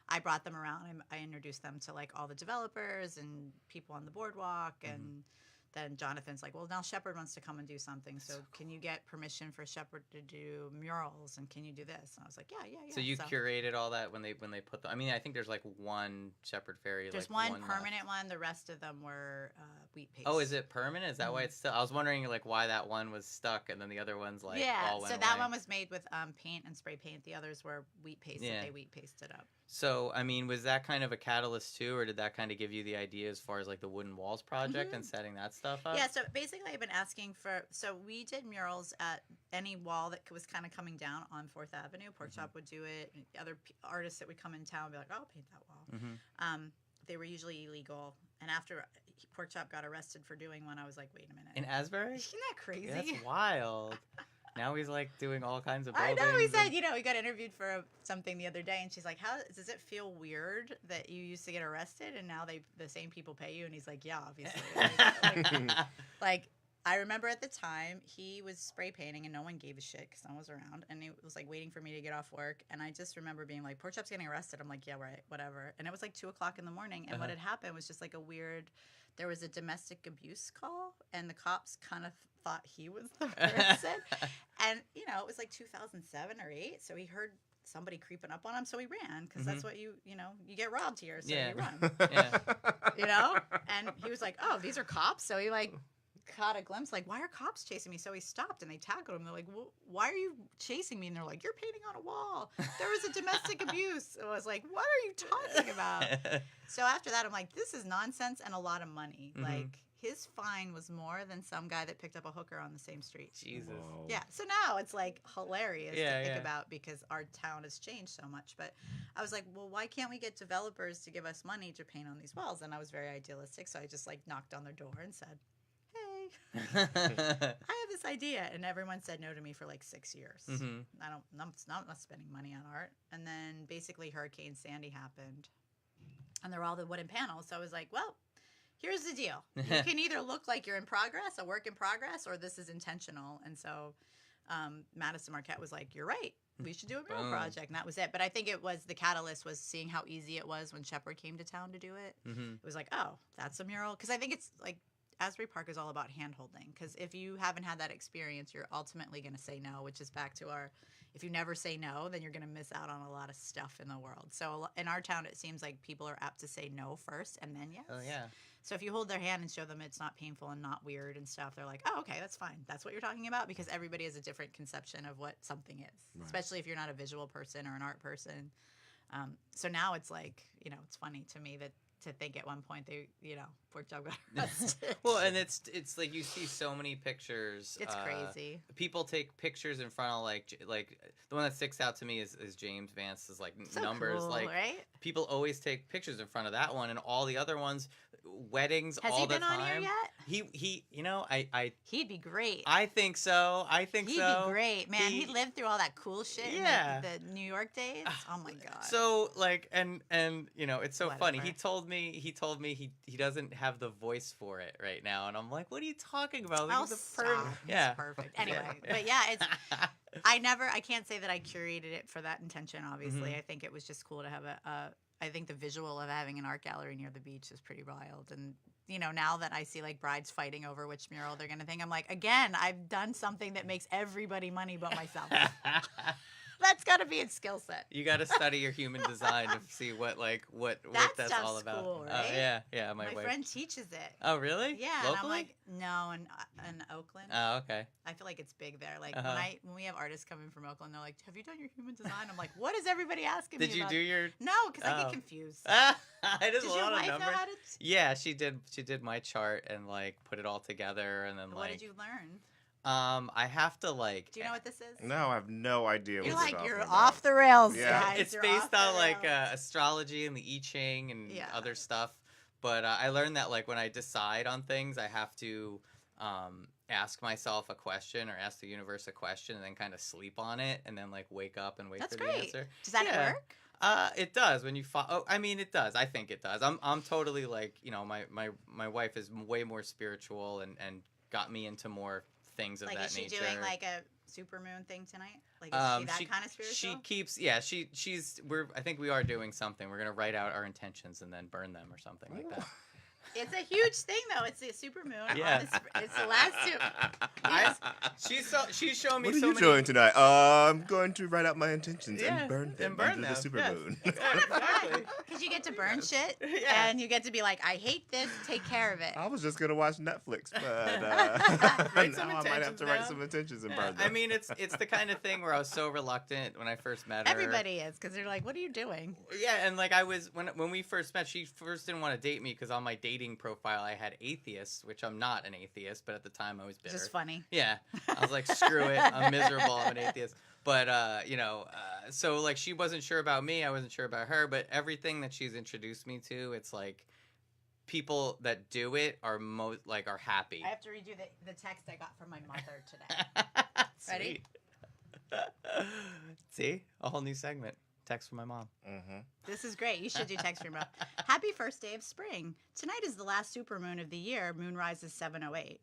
I brought them around, and I introduced them to like all the developers and people on the boardwalk, and then Jonathan's like, well, now Shepherd wants to come and do something. So can you get permission for Shepherd to do murals? And can you do this? And I was like, yeah. So you curated all that when they put them. I mean, I think there's like one Shepherd Ferry. There's like one permanent one. The rest of them were wheat paste. Oh, is it permanent? Is that why it's still? I was wondering like why that one was stuck and then the other ones like all went so that away. one was made with paint and spray paint. The others were wheat paste. That they wheat pasted up. So, I mean, was that kind of a catalyst too, or did that kind of give you the idea as far as like the Wooden Walls project and setting that stuff up? Yeah, so basically I've been asking so we did murals at any wall that was kind of coming down on 4th Avenue. Pork Chop would do it. And other artists that would come in town would be like, I'll paint that wall. They were usually illegal. And after Pork Chop got arrested for doing one, I was like, wait a minute. In Asbury? Isn't that crazy? That's wild. Now he's like doing all kinds of buildings. I know. He said, he got interviewed for something the other day, and she's like, "How does it feel weird that you used to get arrested and now the same people pay you?" And he's like, "Yeah, obviously." Like, I remember at the time he was spray painting and no one gave a shit because no one was around, and he was like waiting for me to get off work, and I just remember being like, "Pork Chop's getting arrested." I'm like, "Yeah, right, whatever." And it was like 2:00 in the morning, and what had happened was just like there was a domestic abuse call, and the cops kind of thought he was the person. And, it was like 2007 or 2008, so he heard somebody creeping up on him, so he ran, because that's what you get robbed here, so you run. And he was like, oh, these are cops? So he, like, caught a glimpse, like, why are cops chasing me? So he stopped, and they tackled him. They're like, well, why are you chasing me? And they're like, you're painting on a wall. There was a domestic abuse. I was like, what are you talking about? So after that, I'm like, this is nonsense and a lot of money. Like, his fine was more than some guy that picked up a hooker on the same street. Jesus. Whoa. Yeah. So now it's like hilarious to think about, because our town has changed so much. But I was like, well, why can't we get developers to give us money to paint on these walls? And I was very idealistic. So I just like knocked on their door and said, hey, I have this idea. And everyone said no to me for like 6 years. I'm not spending money on art. And then basically Hurricane Sandy happened, and they're all the wooden panels. So I was like, well, here's the deal. You can either look like you're in progress, a work in progress, or this is intentional. And so Madison Marquette was like, you're right. We should do a mural project. And that was it. But I think the catalyst was seeing how easy it was when Shepherd came to town to do it. It was like, oh, that's a mural. Because I think it's like Asbury Park is all about hand-holding. Because if you haven't had that experience, you're ultimately going to say no, which is back to if you never say no, then you're going to miss out on a lot of stuff in the world. So in our town, it seems like people are apt to say no first and then yes. Oh, yeah. So if you hold their hand and show them it's not painful and not weird and stuff, they're like, oh, okay, that's fine. That's what you're talking about, because everybody has a different conception of what something is, especially if you're not a visual person or an art person. So now it's like, it's funny to me that to think at one point pork chop got arrested. Well, and it's like you see so many pictures. It's crazy. People take pictures in front of like the one that sticks out to me is James Vance's like So numbers. cool, like right? people always take pictures in front of that one, and all the other ones, weddings Has all he the been time. on here yet? He you know He'd be great. I think so. He'd be great, man. He lived through all that cool shit. Yeah. In the New York days. Oh my god. So like and you know it's so funny. Whatever. He told me he doesn't have the voice for it right now, and I'm like, what are you talking about? Like, Oh, he's a stop. yeah, It's perfect. Anyway, but yeah, it's. I can't say that I curated it for that intention. Obviously, Mhm. I think it was just cool to have I think the visual of having an art gallery near the beach is pretty wild. And you know, now that I see like brides fighting over which mural they're gonna think, I'm like, again, I've done something that makes everybody money but myself. That's got to be a skill set. You got to study your human design to see what that's stuff's all about. cool, right? Yeah. My wife. friend teaches it. Oh, really? Yeah, Locally? and I'm like, no, in Oakland. Oh, okay. I feel like it's big there. Like Uh-huh. when we have artists coming from Oakland, they're like, "Have you done your human design?" I'm like, "What is everybody asking me Did you about?" do your? No, because I Oh. get confused. I just Does a your lot of wife know numbers. how to? Yeah, she did. She did my chart and like put it all together, and then What did you learn? I have to like. Do you know what this is? No, I have no idea You're what like talking you're about. off the rails, Yeah. guys. It's You're based off the on like rails. astrology and the I Ching and Yeah. other stuff. But I learned that like when I decide on things, I have to ask myself a question or ask the universe a question and then kind of sleep on it and then like wake up and wait That's for the great. answer. Does that Yeah. work? It does when you I mean, it does. I think it does. I'm totally like, you know, my wife is way more spiritual and got me into more things of Like, that is she nature. doing like a supermoon thing tonight? Like, is she that kind of spiritual? She keeps, I think we are doing something. We're going to write out our intentions and then burn them or something like that. It's a huge thing, though. It's the supermoon. Yeah. It's the last She's shown me What are so you many. doing tonight? I'm going to write out my intentions Yeah, and burn them and burn under them, the yes. supermoon. Exactly. Because you get to burn shit, Yeah. and you get to be like, I hate this, take care of it. I was just gonna watch Netflix, but Write now some I might have intentions to write down. some intentions and Yeah, burn them. I mean, it's the kind of thing where I was so reluctant when I first met her. Everybody is, because they're like, what are you doing? Yeah, and like I was when we first met, she first didn't want to date me because on my dating profile I had atheists, which I'm not an atheist, but at the time I was It's bitter. just funny. Yeah, I was like, screw it, I'm miserable, I'm an atheist. But you know, so like she wasn't sure about me, I wasn't sure about her, but everything that she's introduced me to, it's like people that do it are are happy. I have to read you the text I got from my mother today. Ready? Sweet. See, a whole new segment. Text from my mom. Mm-hmm. This is great. You should do text from your mom. Happy first day of spring. Tonight is the last supermoon of the year. Moonrise is 7:08.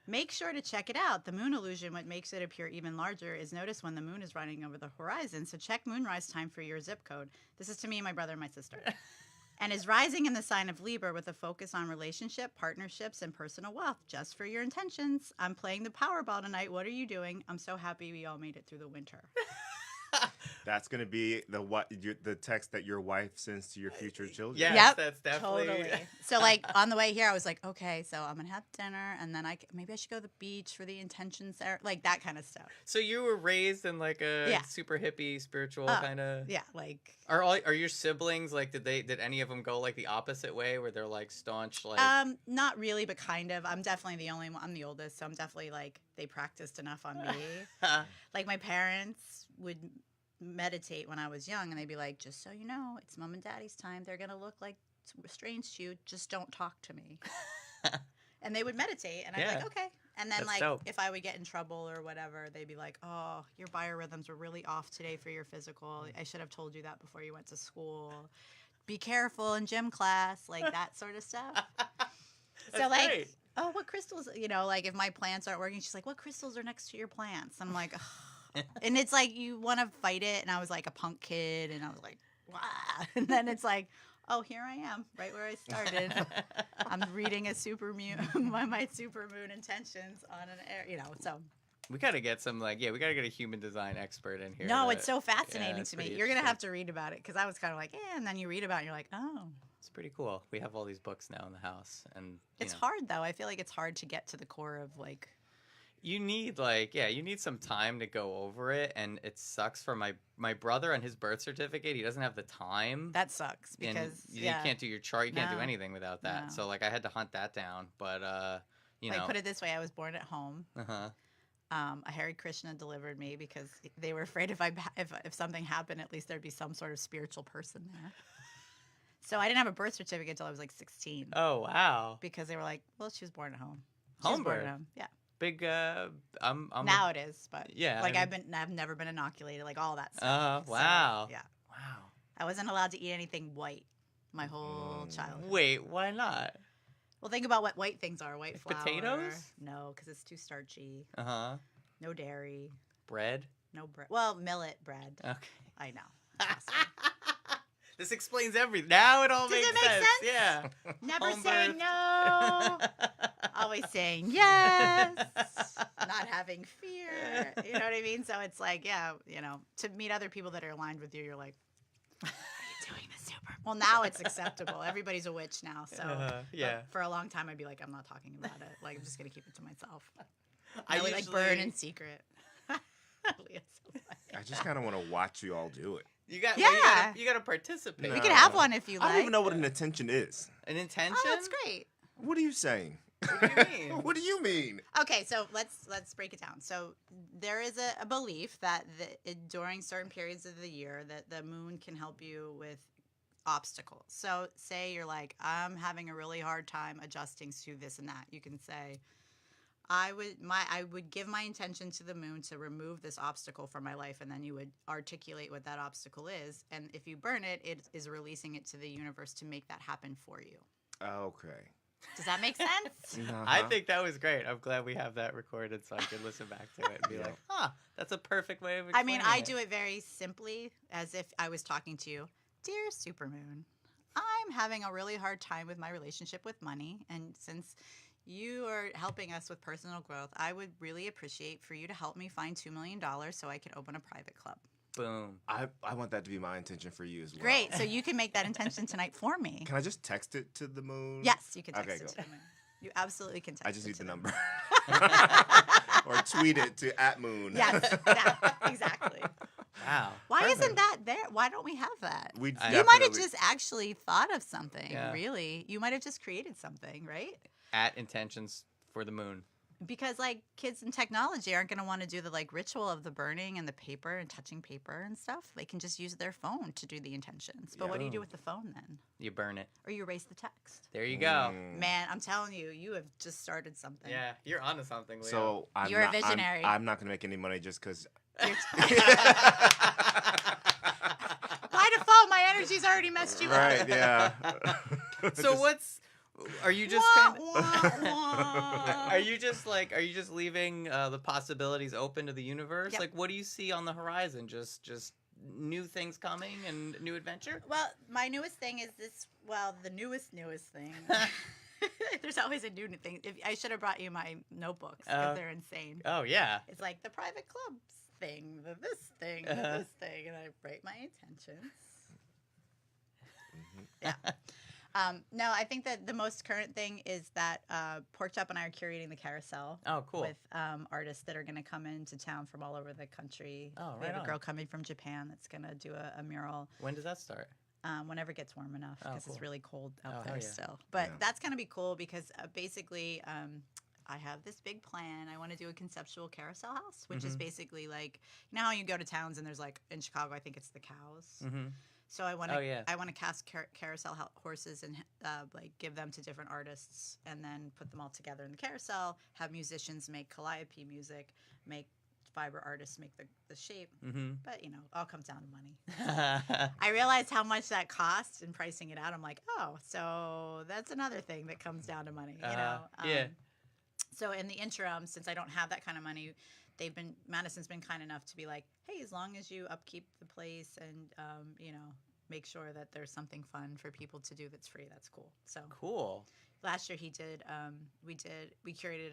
Make sure to check it out. The moon illusion, what makes it appear even larger, is notice when the moon is running over the horizon. So check moonrise time for your zip code. This is to me, my brother, and my sister. And is rising in the sign of Libra with a focus on relationship, partnerships, and personal wealth. Just for your intentions. I'm playing the Powerball tonight. What are you doing? I'm so happy we all made it through the winter. That's gonna be the text that your wife sends to your future children. Yes, Yep, that's definitely. Totally. So, like, on the way here, I was like, okay, so I'm going to have dinner, and then maybe I should go to the beach for the intentions there. Like, that kind of stuff. So you were raised in like a Yeah. super hippie, spiritual Oh, kind of. Yeah, like, Are your siblings like? Did any of them go like the opposite way, where they're like staunch like? not really, but kind of. I'm definitely the only one. I'm the oldest, so I'm definitely like, they practiced enough on me. Like, my parents would meditate when I was young, and they'd be like, just so you know, it's mom and daddy's time. They're going to look like strange to you. Just don't talk to me. And they would meditate, and I'd be Yeah. like, okay. And then, That's like, dope. if I would get in trouble or whatever, they'd be like, oh, your biorhythms were really off today for your physical. I should have told you that before you went to school. Be careful in gym class, like that sort of stuff. That's like, great. oh, what crystals, like if my plants aren't working, she's like, what crystals are next to your plants? I'm like, ugh. And it's like, you want to fight it. And I was like a punk kid, and I was like, wow. And then it's like, oh, here I am, right where I started. I'm reading a my supermoon intentions on an air, so. We gotta get some we gotta get a human design expert in here. No, to- it's so fascinating it's to me. pretty You're going to have interesting. to read about it, because I was kind of like, and then you read about it, and you're like, oh. It's pretty cool. We have all these books now in the house, and It's hard, though. I feel like it's hard to get to the core of, like, You need you need some time to go over it, and it sucks for my brother on his birth certificate. He doesn't have the time. That sucks because and you can't do your chart. You can't do No. anything without that. No. So like I had to hunt that down. But you know, put it this way, I was born at home. uh-huh. A Hare Krishna delivered me because they were afraid if something happened, at least there'd be some sort of spiritual person there. So I didn't have a birth certificate until I was like 16. Oh wow. Because they were like, well, she was born at home. Home Born birth. at home. Yeah. Big I'm Now it is, but yeah. like I've never been inoculated, like all that stuff. Wow. So, yeah. Wow. I wasn't allowed to eat anything white my whole childhood. Wait, why not? Well, think about what white things are. White flour. Potatoes? No, because it's too starchy. Uh-huh. No dairy. Bread? No bread. Well, millet bread. Okay. I know. Trust me. This explains everything. Now it all Does makes it make sense? Yeah. Never Home saying birth. no. Always saying yes. Not having fear. You know what I mean? So it's like, yeah, to meet other people that are aligned with you, you're like, are you doing the super? Well, now it's acceptable. Everybody's a witch now. So yeah. but for a long time, I'd be like, I'm not talking about it. Like, I'm just going to keep it to myself. I would like burn in secret. Leah's so funny. I just kind of want to watch you all do it. You got Yeah. you got to participate. No. We can have one if you like. I don't even know what an intention is. An intention? Oh, that's great. What are you saying? What do you mean? What do you mean? Okay, so let's break it down. So there is a belief that during certain periods of the year that the moon can help you with obstacles. So say you're like, I'm having a really hard time adjusting to this and that. You can say, I would give my intention to the moon to remove this obstacle from my life, and then you would articulate what that obstacle is. And if you burn it, it is releasing it to the universe to make that happen for you. Okay. Does that make sense? I think that was great. I'm glad we have that recorded so I can listen back to it and be like, that's a perfect way of explaining I do it very simply, as if I was talking to you. Dear Supermoon, I'm having a really hard time with my relationship with money, and since you are helping us with personal growth, I would really appreciate for you to help me find $2 million so I can open a private club. Boom. I want that to be my intention for you as well. Great. So you can make that intention tonight for me. Can I just text it to the moon? Yes, you can text Okay, it go. to the moon. You absolutely can text it. I just need to the the number. moon. Or tweet it to @moon. Yes, exactly. Wow. Why Perfect. isn't that there? Why don't we have that? We You might have definitely- just actually thought of something, Yeah. really. You might have just created something, right? At intentions for the moon. Because kids in technology aren't going to want to do the ritual of the burning and the paper and touching paper and stuff. They can just use their phone to do the intentions. But what do you do with the phone then? You burn it. Or you erase the text. There you go. Man, I'm telling you, you have just started something. Yeah, you're onto something, Leo. So You're a visionary. I'm not going to make any money just because. By default, my energy's already messed you up. Right? Yeah. So are you just Wah, kind of, wah, wah. are you just leaving the possibilities open to the universe? Yep. Like, what do you see on the horizon? Just new things coming and new adventure? Well, my newest thing is the newest thing. There's always a new thing. I should have brought you my notebooks because they're insane. Oh yeah. It's like the private clubs thing, this thing, this thing, and I write my intentions. Yeah. No, I think that the most current thing is that Pork Chop and I are curating the carousel. Oh, cool. With artists that are going to come into town from all over the country. Oh, We have right a girl on. coming from Japan that's going to do a mural When does that start? whenever it gets warm enough because cool. it's really cold out Oh, there hell yeah. still. But Yeah. that's going to be cool because basically I have this big plan. I want to do a conceptual carousel house, which is basically how you go to towns and there's in Chicago, I think it's the cows. Mm-hmm. So I want to Oh, yeah. I want to cast carousel horses and give them to different artists and then put them all together in the carousel, have musicians make calliope music, make fiber artists make the shape. Mm-hmm. But, all comes down to money. I realized how much that costs and pricing it out. I'm like, oh, so that's another thing that comes down to money, Yeah. So in the interim, since I don't have that kind of money, Madison's been kind enough to be like, hey, as long as you upkeep the place and, make sure that there's something fun for people to do that's free, that's cool. So Cool. last year he did, we curated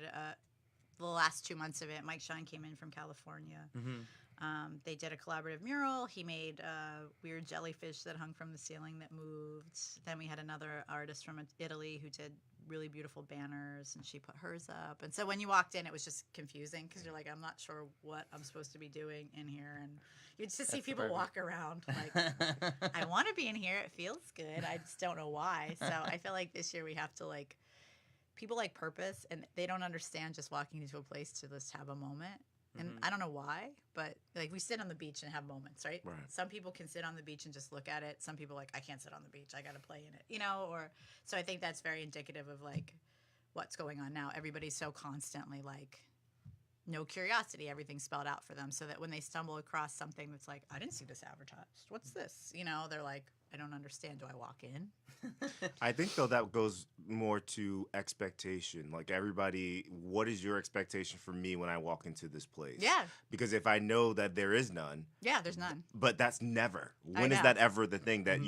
the last 2 months of it. Mike Shine came in from California. Mm-hmm. They did a collaborative mural. He made a weird jellyfish that hung from the ceiling that moved. Then we had another artist from Italy who did really beautiful banners, and she put hers up. And so when you walked in, it was just confusing because you're like, I'm not sure what I'm supposed to be doing in here. And you'd just see people walk around like, I want to be in here. It feels good. I just don't know why. So I feel like this year we have to like, people like purpose, and they don't understand just walking into a place to just have a moment. And I don't know why, but like we sit on the beach and have moments, right? Some people can sit on the beach and just look at it. Some people are like, I can't sit on the beach. I got to play in it, you know? Or so I think that's very indicative of like what's going on now. Everybody's so constantly like no curiosity. Everything's spelled out for them, so that when they stumble across something that's like, I didn't see this advertised. What's this? You know, they're like, I don't understand. Do I walk in? I think, though, that goes more to expectation. Like, everybody, what is your expectation for me when I walk into this place? Yeah. Because if I know that there is none. Yeah, there's none. But that's never. When is that ever the thing that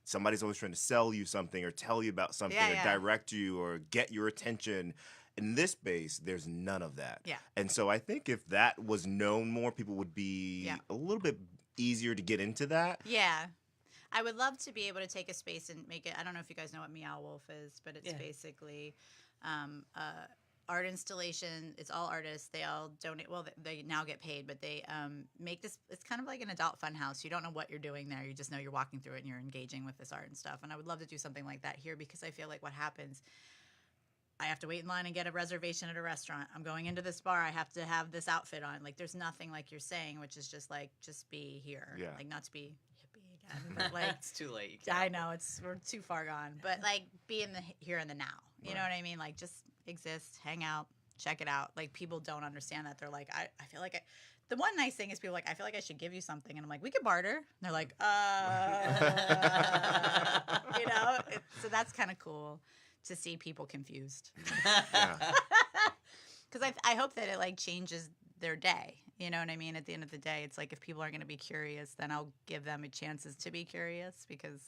somebody's always trying to sell you something or tell you about something or direct you or get your attention. In this space, there's none of that. Yeah. And so I think if that was known more, people would be a little bit easier to get into that. Yeah. I would love to be able to take a space and make it. I don't know if you guys know what Meow Wolf is, but it's basically art installation. It's all artists. They all donate. Well, they now get paid, but they make this. It's kind of like an adult fun house. You don't know what you're doing there. You just know you're walking through it and you're engaging with this art and stuff. And I would love to do something like that here, because I feel like what happens, I have to wait in line and get a reservation at a restaurant. I'm going into this bar. I have to have this outfit on. Like, there's nothing like you're saying, which is just like, just be here. Yeah. Like, not to be hippie again, but like, it's too late. I know we're too far gone, but like, be in the here and the now. You know what I mean? Like, just exist, hang out, check it out. Like, people don't understand that. They're like, I feel like the one nice thing is people are like, I feel like I should give you something, and I'm like, we could barter. And they're like, you know. So that's kind of cool to see people confused. Because I hope that it like changes their day. You know what I mean? At the end of the day, it's like if people are going to be curious, then I'll give them a chances to be curious, because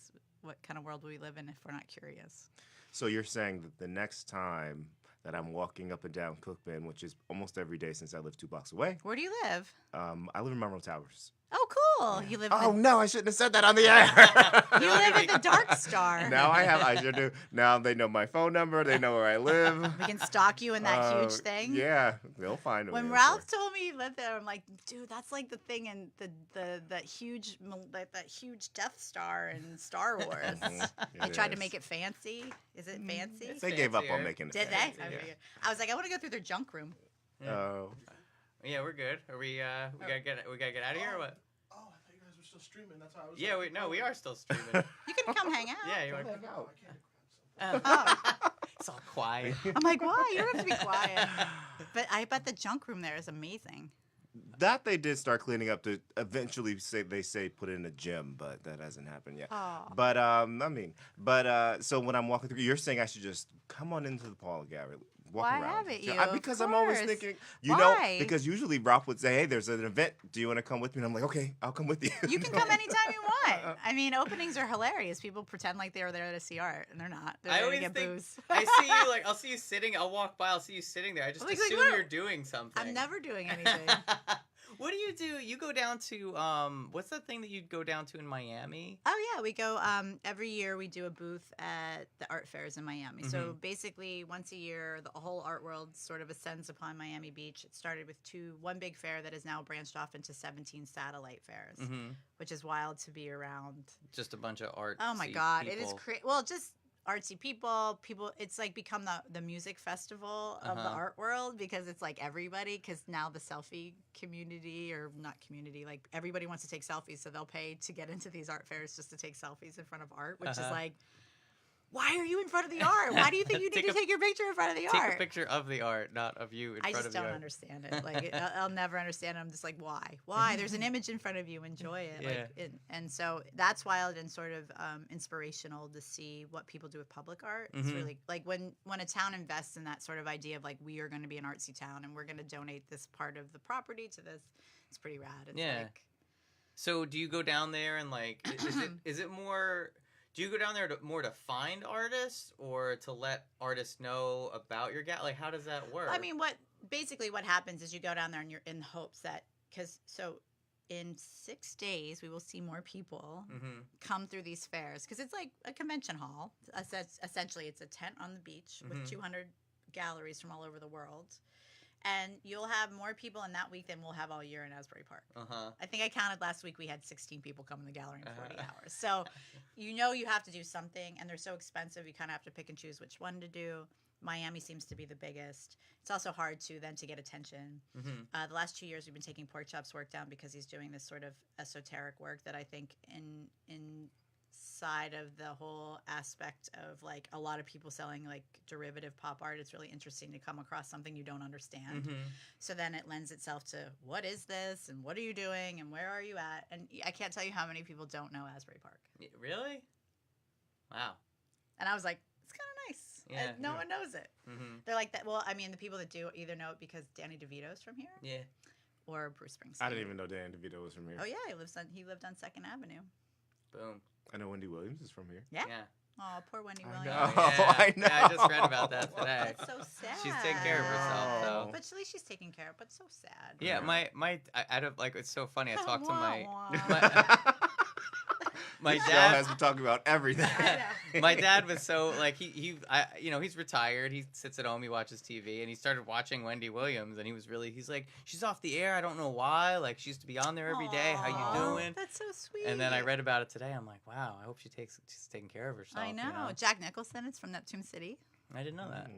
what kind of world do we live in if we're not curious? So you're saying that the next time that I'm walking up and down Cookman, which is almost every day since I live 2 blocks away. Where do you live? I live in Monroe Towers. Oh, cool. You live. No, I shouldn't have said that on the air. You live at the Dark Star. Now I should do. Now they know my phone number. They know where I live. We can stalk you in that huge thing. Yeah, they'll find me. When Ralph told me he lived there, I'm like, dude, that's like the thing in that huge Death Star in Star Wars. They tried to make it fancy. Is it fancy? They gave up on making it. Did fancy. they? Yeah. I was like, I want to go through their junk room. Oh. Yeah, we're good. Are we? We gotta get out of here or what? Oh, I thought you guys were still streaming. That's why I was. Yeah, we are still streaming. You can come hang out. Yeah, you want to hang out? I can't grab something. It's all quiet. I'm like, why? You don't have to be quiet. But I bet the junk room there is amazing. That they did start cleaning up to eventually say put in a gym, but that hasn't happened yet. Oh. But so when I'm walking through, you're saying I should just come on into the Parlor Gallery. Walk Why around. haven't you? Because Of I'm always course. thinking, Why? because usually Ralph would say, hey, there's an event. Do you want to come with me? And I'm like, okay, I'll come with you. You can come anytime you want. I mean, openings are hilarious. People pretend like they were there to see art, and they're not. They're there to get booze. I see you, like, I'll see you sitting. I'll walk by. I'll see you sitting there. I just assume you're doing something. I'm never doing anything. What do you do? You go down to what's that thing that you go down to in Miami? Oh yeah, we go every year. We do a booth at the art fairs in Miami. Mm-hmm. So basically, once a year, the whole art world sort of ascends upon Miami Beach. It started with one big fair that has now branched off into 17 satellite fairs, which is wild to be around. Just a bunch of art. Oh my God, it is crazy. Well, just artsy people, it's like become the music festival of the art world, because it's like everybody, because now the selfie community, or not community, like everybody wants to take selfies, so they'll pay to get into these art fairs just to take selfies in front of art, which is like, why are you in front of the art? Why do you think you need to take your picture in front of the art? Take a picture of the art, not of you in front of the art. I just don't understand it. Like, I'll never understand it. I'm just like, why? Why? There's an image in front of you. Enjoy it. Yeah. Like, and so that's wild and sort of inspirational to see what people do with public art. It's really like when a town invests in that sort of idea of like, we are going to be an artsy town and we're going to donate this part of the property to this. It's pretty rad. It's like, so do you go down there and like, is it more? Do you go down there more to find artists or to let artists know about your gallery? Like, how does that work? I mean, basically what happens is you go down there and you're in hopes that, in 6 days, we will see more people come through these fairs because it's like a convention hall. Essentially, it's a tent on the beach with 200 galleries from all over the world. And you'll have more people in that week than we'll have all year in Asbury Park. I think I counted last week we had 16 people come in the gallery in 40 hours. So you have to do something, and they're so expensive, you kind of have to pick and choose which one to do. Miami seems to be the biggest. It's also hard to get attention. The last 2 years we've been taking Pork Chop's work down because he's doing this sort of esoteric work that I think inside of the whole aspect of like a lot of people selling like derivative pop art, it's really interesting to come across something you don't understand. So then it lends itself to what is this and what are you doing and where are you at? And I can't tell you how many people don't know Asbury Park. Really? Wow. And I was like, it's kind of nice. Yeah. And no one knows it. They're like that. Well, I mean, the people that do either know it because Danny DeVito's from here. Yeah. Or Bruce Springsteen. I didn't even know Dan DeVito was from here. Oh yeah, he lived on 2nd Avenue. Boom. I know Wendy Williams is from here. Yeah. Yeah. Oh, poor Wendy Williams. I know. Yeah, I just read about that today. That's so sad. She's taking care of herself, though. But at least she's taking care of. But so sad. Yeah, I don't like. It's so funny. I talked to my My dad show has been talking about everything. My dad was so like he's retired. He sits at home. He watches TV, and he started watching Wendy Williams, and he's like, she's off the air. I don't know why. Like she used to be on there every day. How you doing? That's so sweet. And then I read about it today. I'm like, wow. I hope she's taking care of herself. I know. You know? Jack Nicholson is from Neptune City. I didn't know that.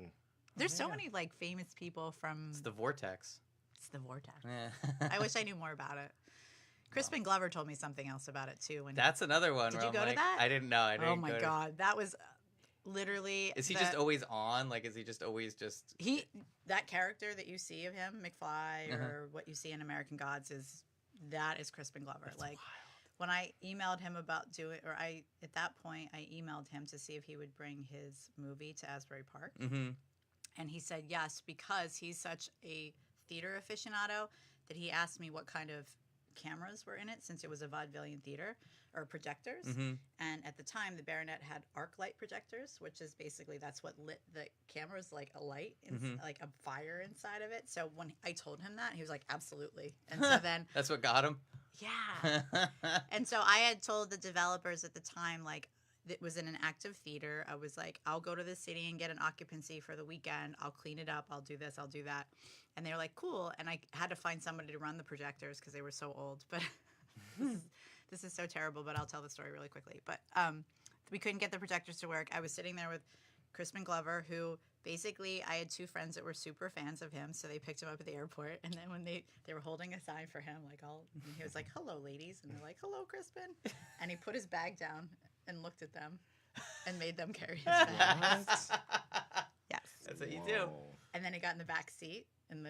There's so many like famous people from. It's the Vortex. It's the Vortex. Yeah. I wish I knew more about it. Crispin Glover told me something else about it too. That's another one. Did where you go I'm to like, that? I didn't know. I didn't. Oh my god, that was literally. Is he just always on? Like, is he just always just? That character that you see of him, McFly, or what you see in American Gods, is Crispin Glover. That's like, wild. when I emailed him about at that point I emailed him to see if he would bring his movie to Asbury Park, and he said yes because he's such a theater aficionado that he asked me what kind of cameras were in it since it was a vaudevillian theater or projectors. And at the time the Baronet had arc light projectors, which is basically that's what lit the cameras, like a light like a fire inside of it. So when I told him that, he was like absolutely. And so then that's what got him. Yeah. And so I had told the developers at the time, like, it was in an active theater. I was like, I'll go to the city and get an occupancy for the weekend. I'll clean it up. I'll do this. I'll do that. And they were like, cool. And I had to find somebody to run the projectors because they were so old. But this is so terrible, but I'll tell the story really quickly. But we couldn't get the projectors to work. I was sitting there with Crispin Glover, who basically I had two friends that were super fans of him, so they picked him up at the airport. And then when they were holding a sign for him, like and he was like, "Hello, ladies," and they're like, "Hello, Crispin," and he put his bag down and looked at them and made them carry his bag. Yes, that's what you do. And then he got in the back seat, and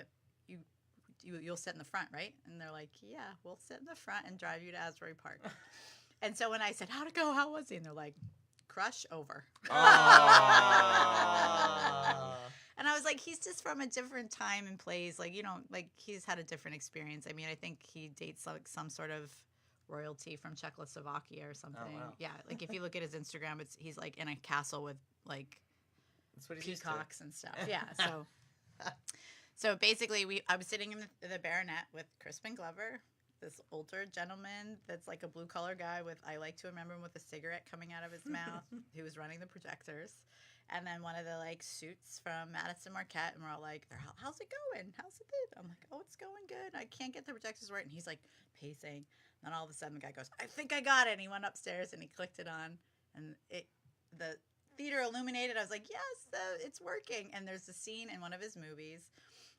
you'll sit in the front, right? And they're like, "Yeah, we'll sit in the front and drive you to Asbury Park." And so when I said, "How'd it go? How was he?" and they're like, "Crush over." And I was like, he's just from a different time and place. Like, like he's had a different experience. I mean, I think he dates like some sort of royalty from Czechoslovakia or something. Oh, wow. Yeah, like if you look at his Instagram, he's like in a castle with like that's what peacocks and stuff. Yeah, so basically I was sitting in the Baronet with Crispin Glover, this older gentleman that's like a blue-collar guy with, I like to remember him with a cigarette coming out of his mouth, who was running the projectors. And then one of the like suits from Madison Marquette, and we're all like, "How's it going? How's it been?" I'm like, "Oh, it's going good. I can't get the projectors right." And he's like pacing. And then all of a sudden the guy goes, "I think I got it." And he went upstairs and he clicked it on, and the theater illuminated. I was like, "Yes, it's working." And there's a scene in one of his movies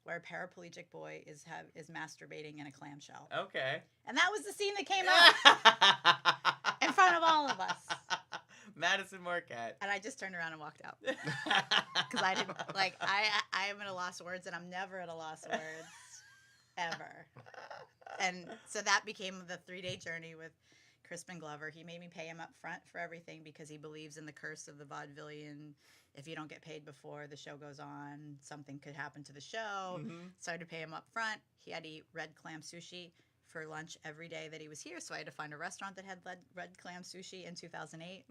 where a paraplegic boy is masturbating in a clamshell. Okay. And that was the scene that came up in front of all of us. Madison Marquette. And I just turned around and walked out. Because I didn't, like, I am at a loss of words, and I'm never at a loss of words, ever. And so that became the 3-day journey with Crispin Glover. He made me pay him up front for everything because he believes in the curse of the vaudevillian. If you don't get paid before the show goes on, something could happen to the show. So I had to pay him up front. He had to eat red clam sushi for lunch every day that he was here, so I had to find a restaurant that had red clam sushi in 2008.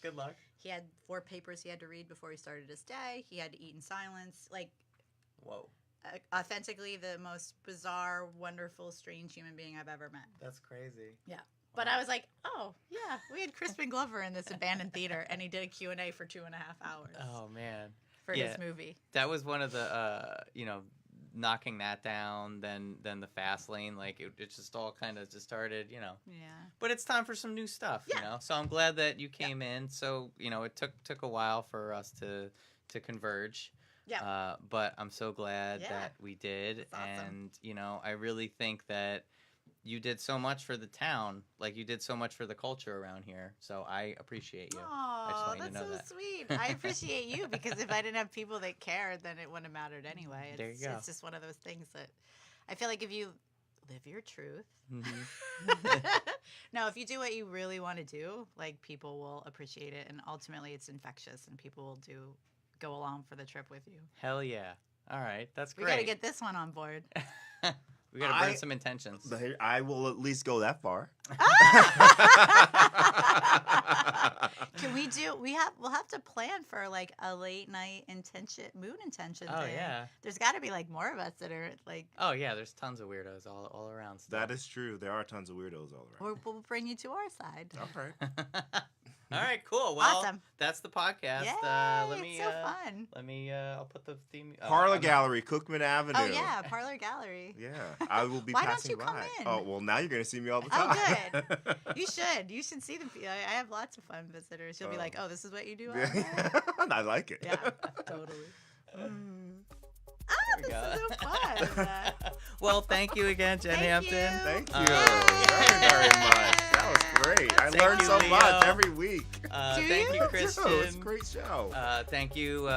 Good luck. He had 4 papers he had to read before he started his day. He had to eat in silence. Like, whoa. authentically the most bizarre, wonderful, strange human being I've ever met. That's crazy. Yeah. But I was like, oh, yeah, we had Crispin Glover in this abandoned theater, and he did a Q&A for 2.5 hours. Oh, man. For his movie. That was one of the, knocking that down, then the fast lane. Like, it just all kind of just started, Yeah. But it's time for some new stuff, So I'm glad that you came in. So, it took a while for us to converge. Yeah. But I'm so glad that we did. That's awesome. And, I really think that you did so much for the town. Like, you did so much for the culture around here. So I appreciate you. Oh, that's so sweet. I appreciate you, because if I didn't have people that cared, then it wouldn't have mattered anyway. There you go. It's just one of those things that I feel like if you live your truth. Mm-hmm. No, if you do what you really want to do, like, people will appreciate it. And ultimately, it's infectious, and people will go along for the trip with you. Hell yeah. All right. That's great. We got to get this one on board. We got to burn some intentions. I will at least go that far. Can we do? We'll have to plan for like a late night moon intention. Oh thing. yeah. There's got to be like more of us that are like. Oh yeah, there's tons of weirdos all around. Still. That is true. There are tons of weirdos all around. We'll bring you to our side. All right. All right, cool. Well, awesome. That's the podcast. Yay, it's so fun. Let me. I'll put the theme. Parlor Gallery, Cookman Avenue. Oh yeah, Parlor Gallery. Yeah, I will be Why passing don't you come by. in? Oh well, now you're gonna see me all the time. Oh good. You should. You should see them. I have lots of fun visitors. You'll be like, oh, this is what you do. I like it. Yeah, totally. This is so fun. Well, thank you again, Jenn Hampton. Thank you Yay. very much. That was great. I learned so Leo. much every week. Thank you, Kristen. It's a great show. Thank you,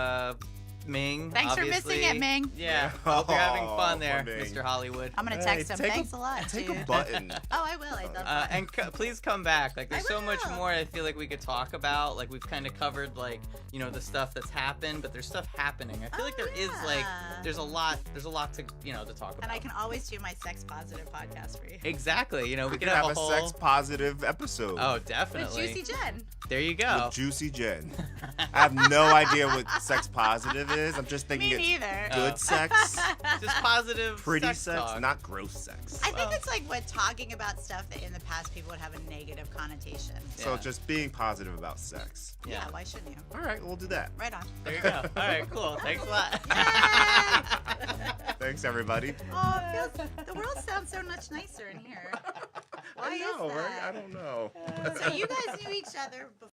Ming. Thanks obviously. for missing it, Ming. Yeah, hope you're having fun poor there, Ming. Mr. Hollywood. I'm gonna text him. Thanks a lot, Take dude. a button. Oh, I will. I love And please come back. Like, there's I so much will. more I feel like we could talk about. Like, we've kind of covered, like, the stuff that's happened, but there's stuff happening. I feel like there is, like, there's a lot to, to talk about. And I can always do my sex positive podcast for you. Exactly. We We could could have have a whole sex positive episode. Oh, With definitely. Juicy Jen. There you go. With Juicy Jen. I have no idea what sex positive is. I'm just thinking Me it's neither. good sex, Just positive pretty sex, sex, talk. not gross sex. I think it's like talking about stuff that in the past people would have a negative connotation. So Yeah. just being positive about sex. Yeah, why shouldn't you? All right, we'll do that. Right on. There you go. All right, cool. Thanks a lot. Thanks, everybody. Oh, it feels, the world sounds so much nicer in here. Why I know, is that? right? I don't know. So you guys knew each other before.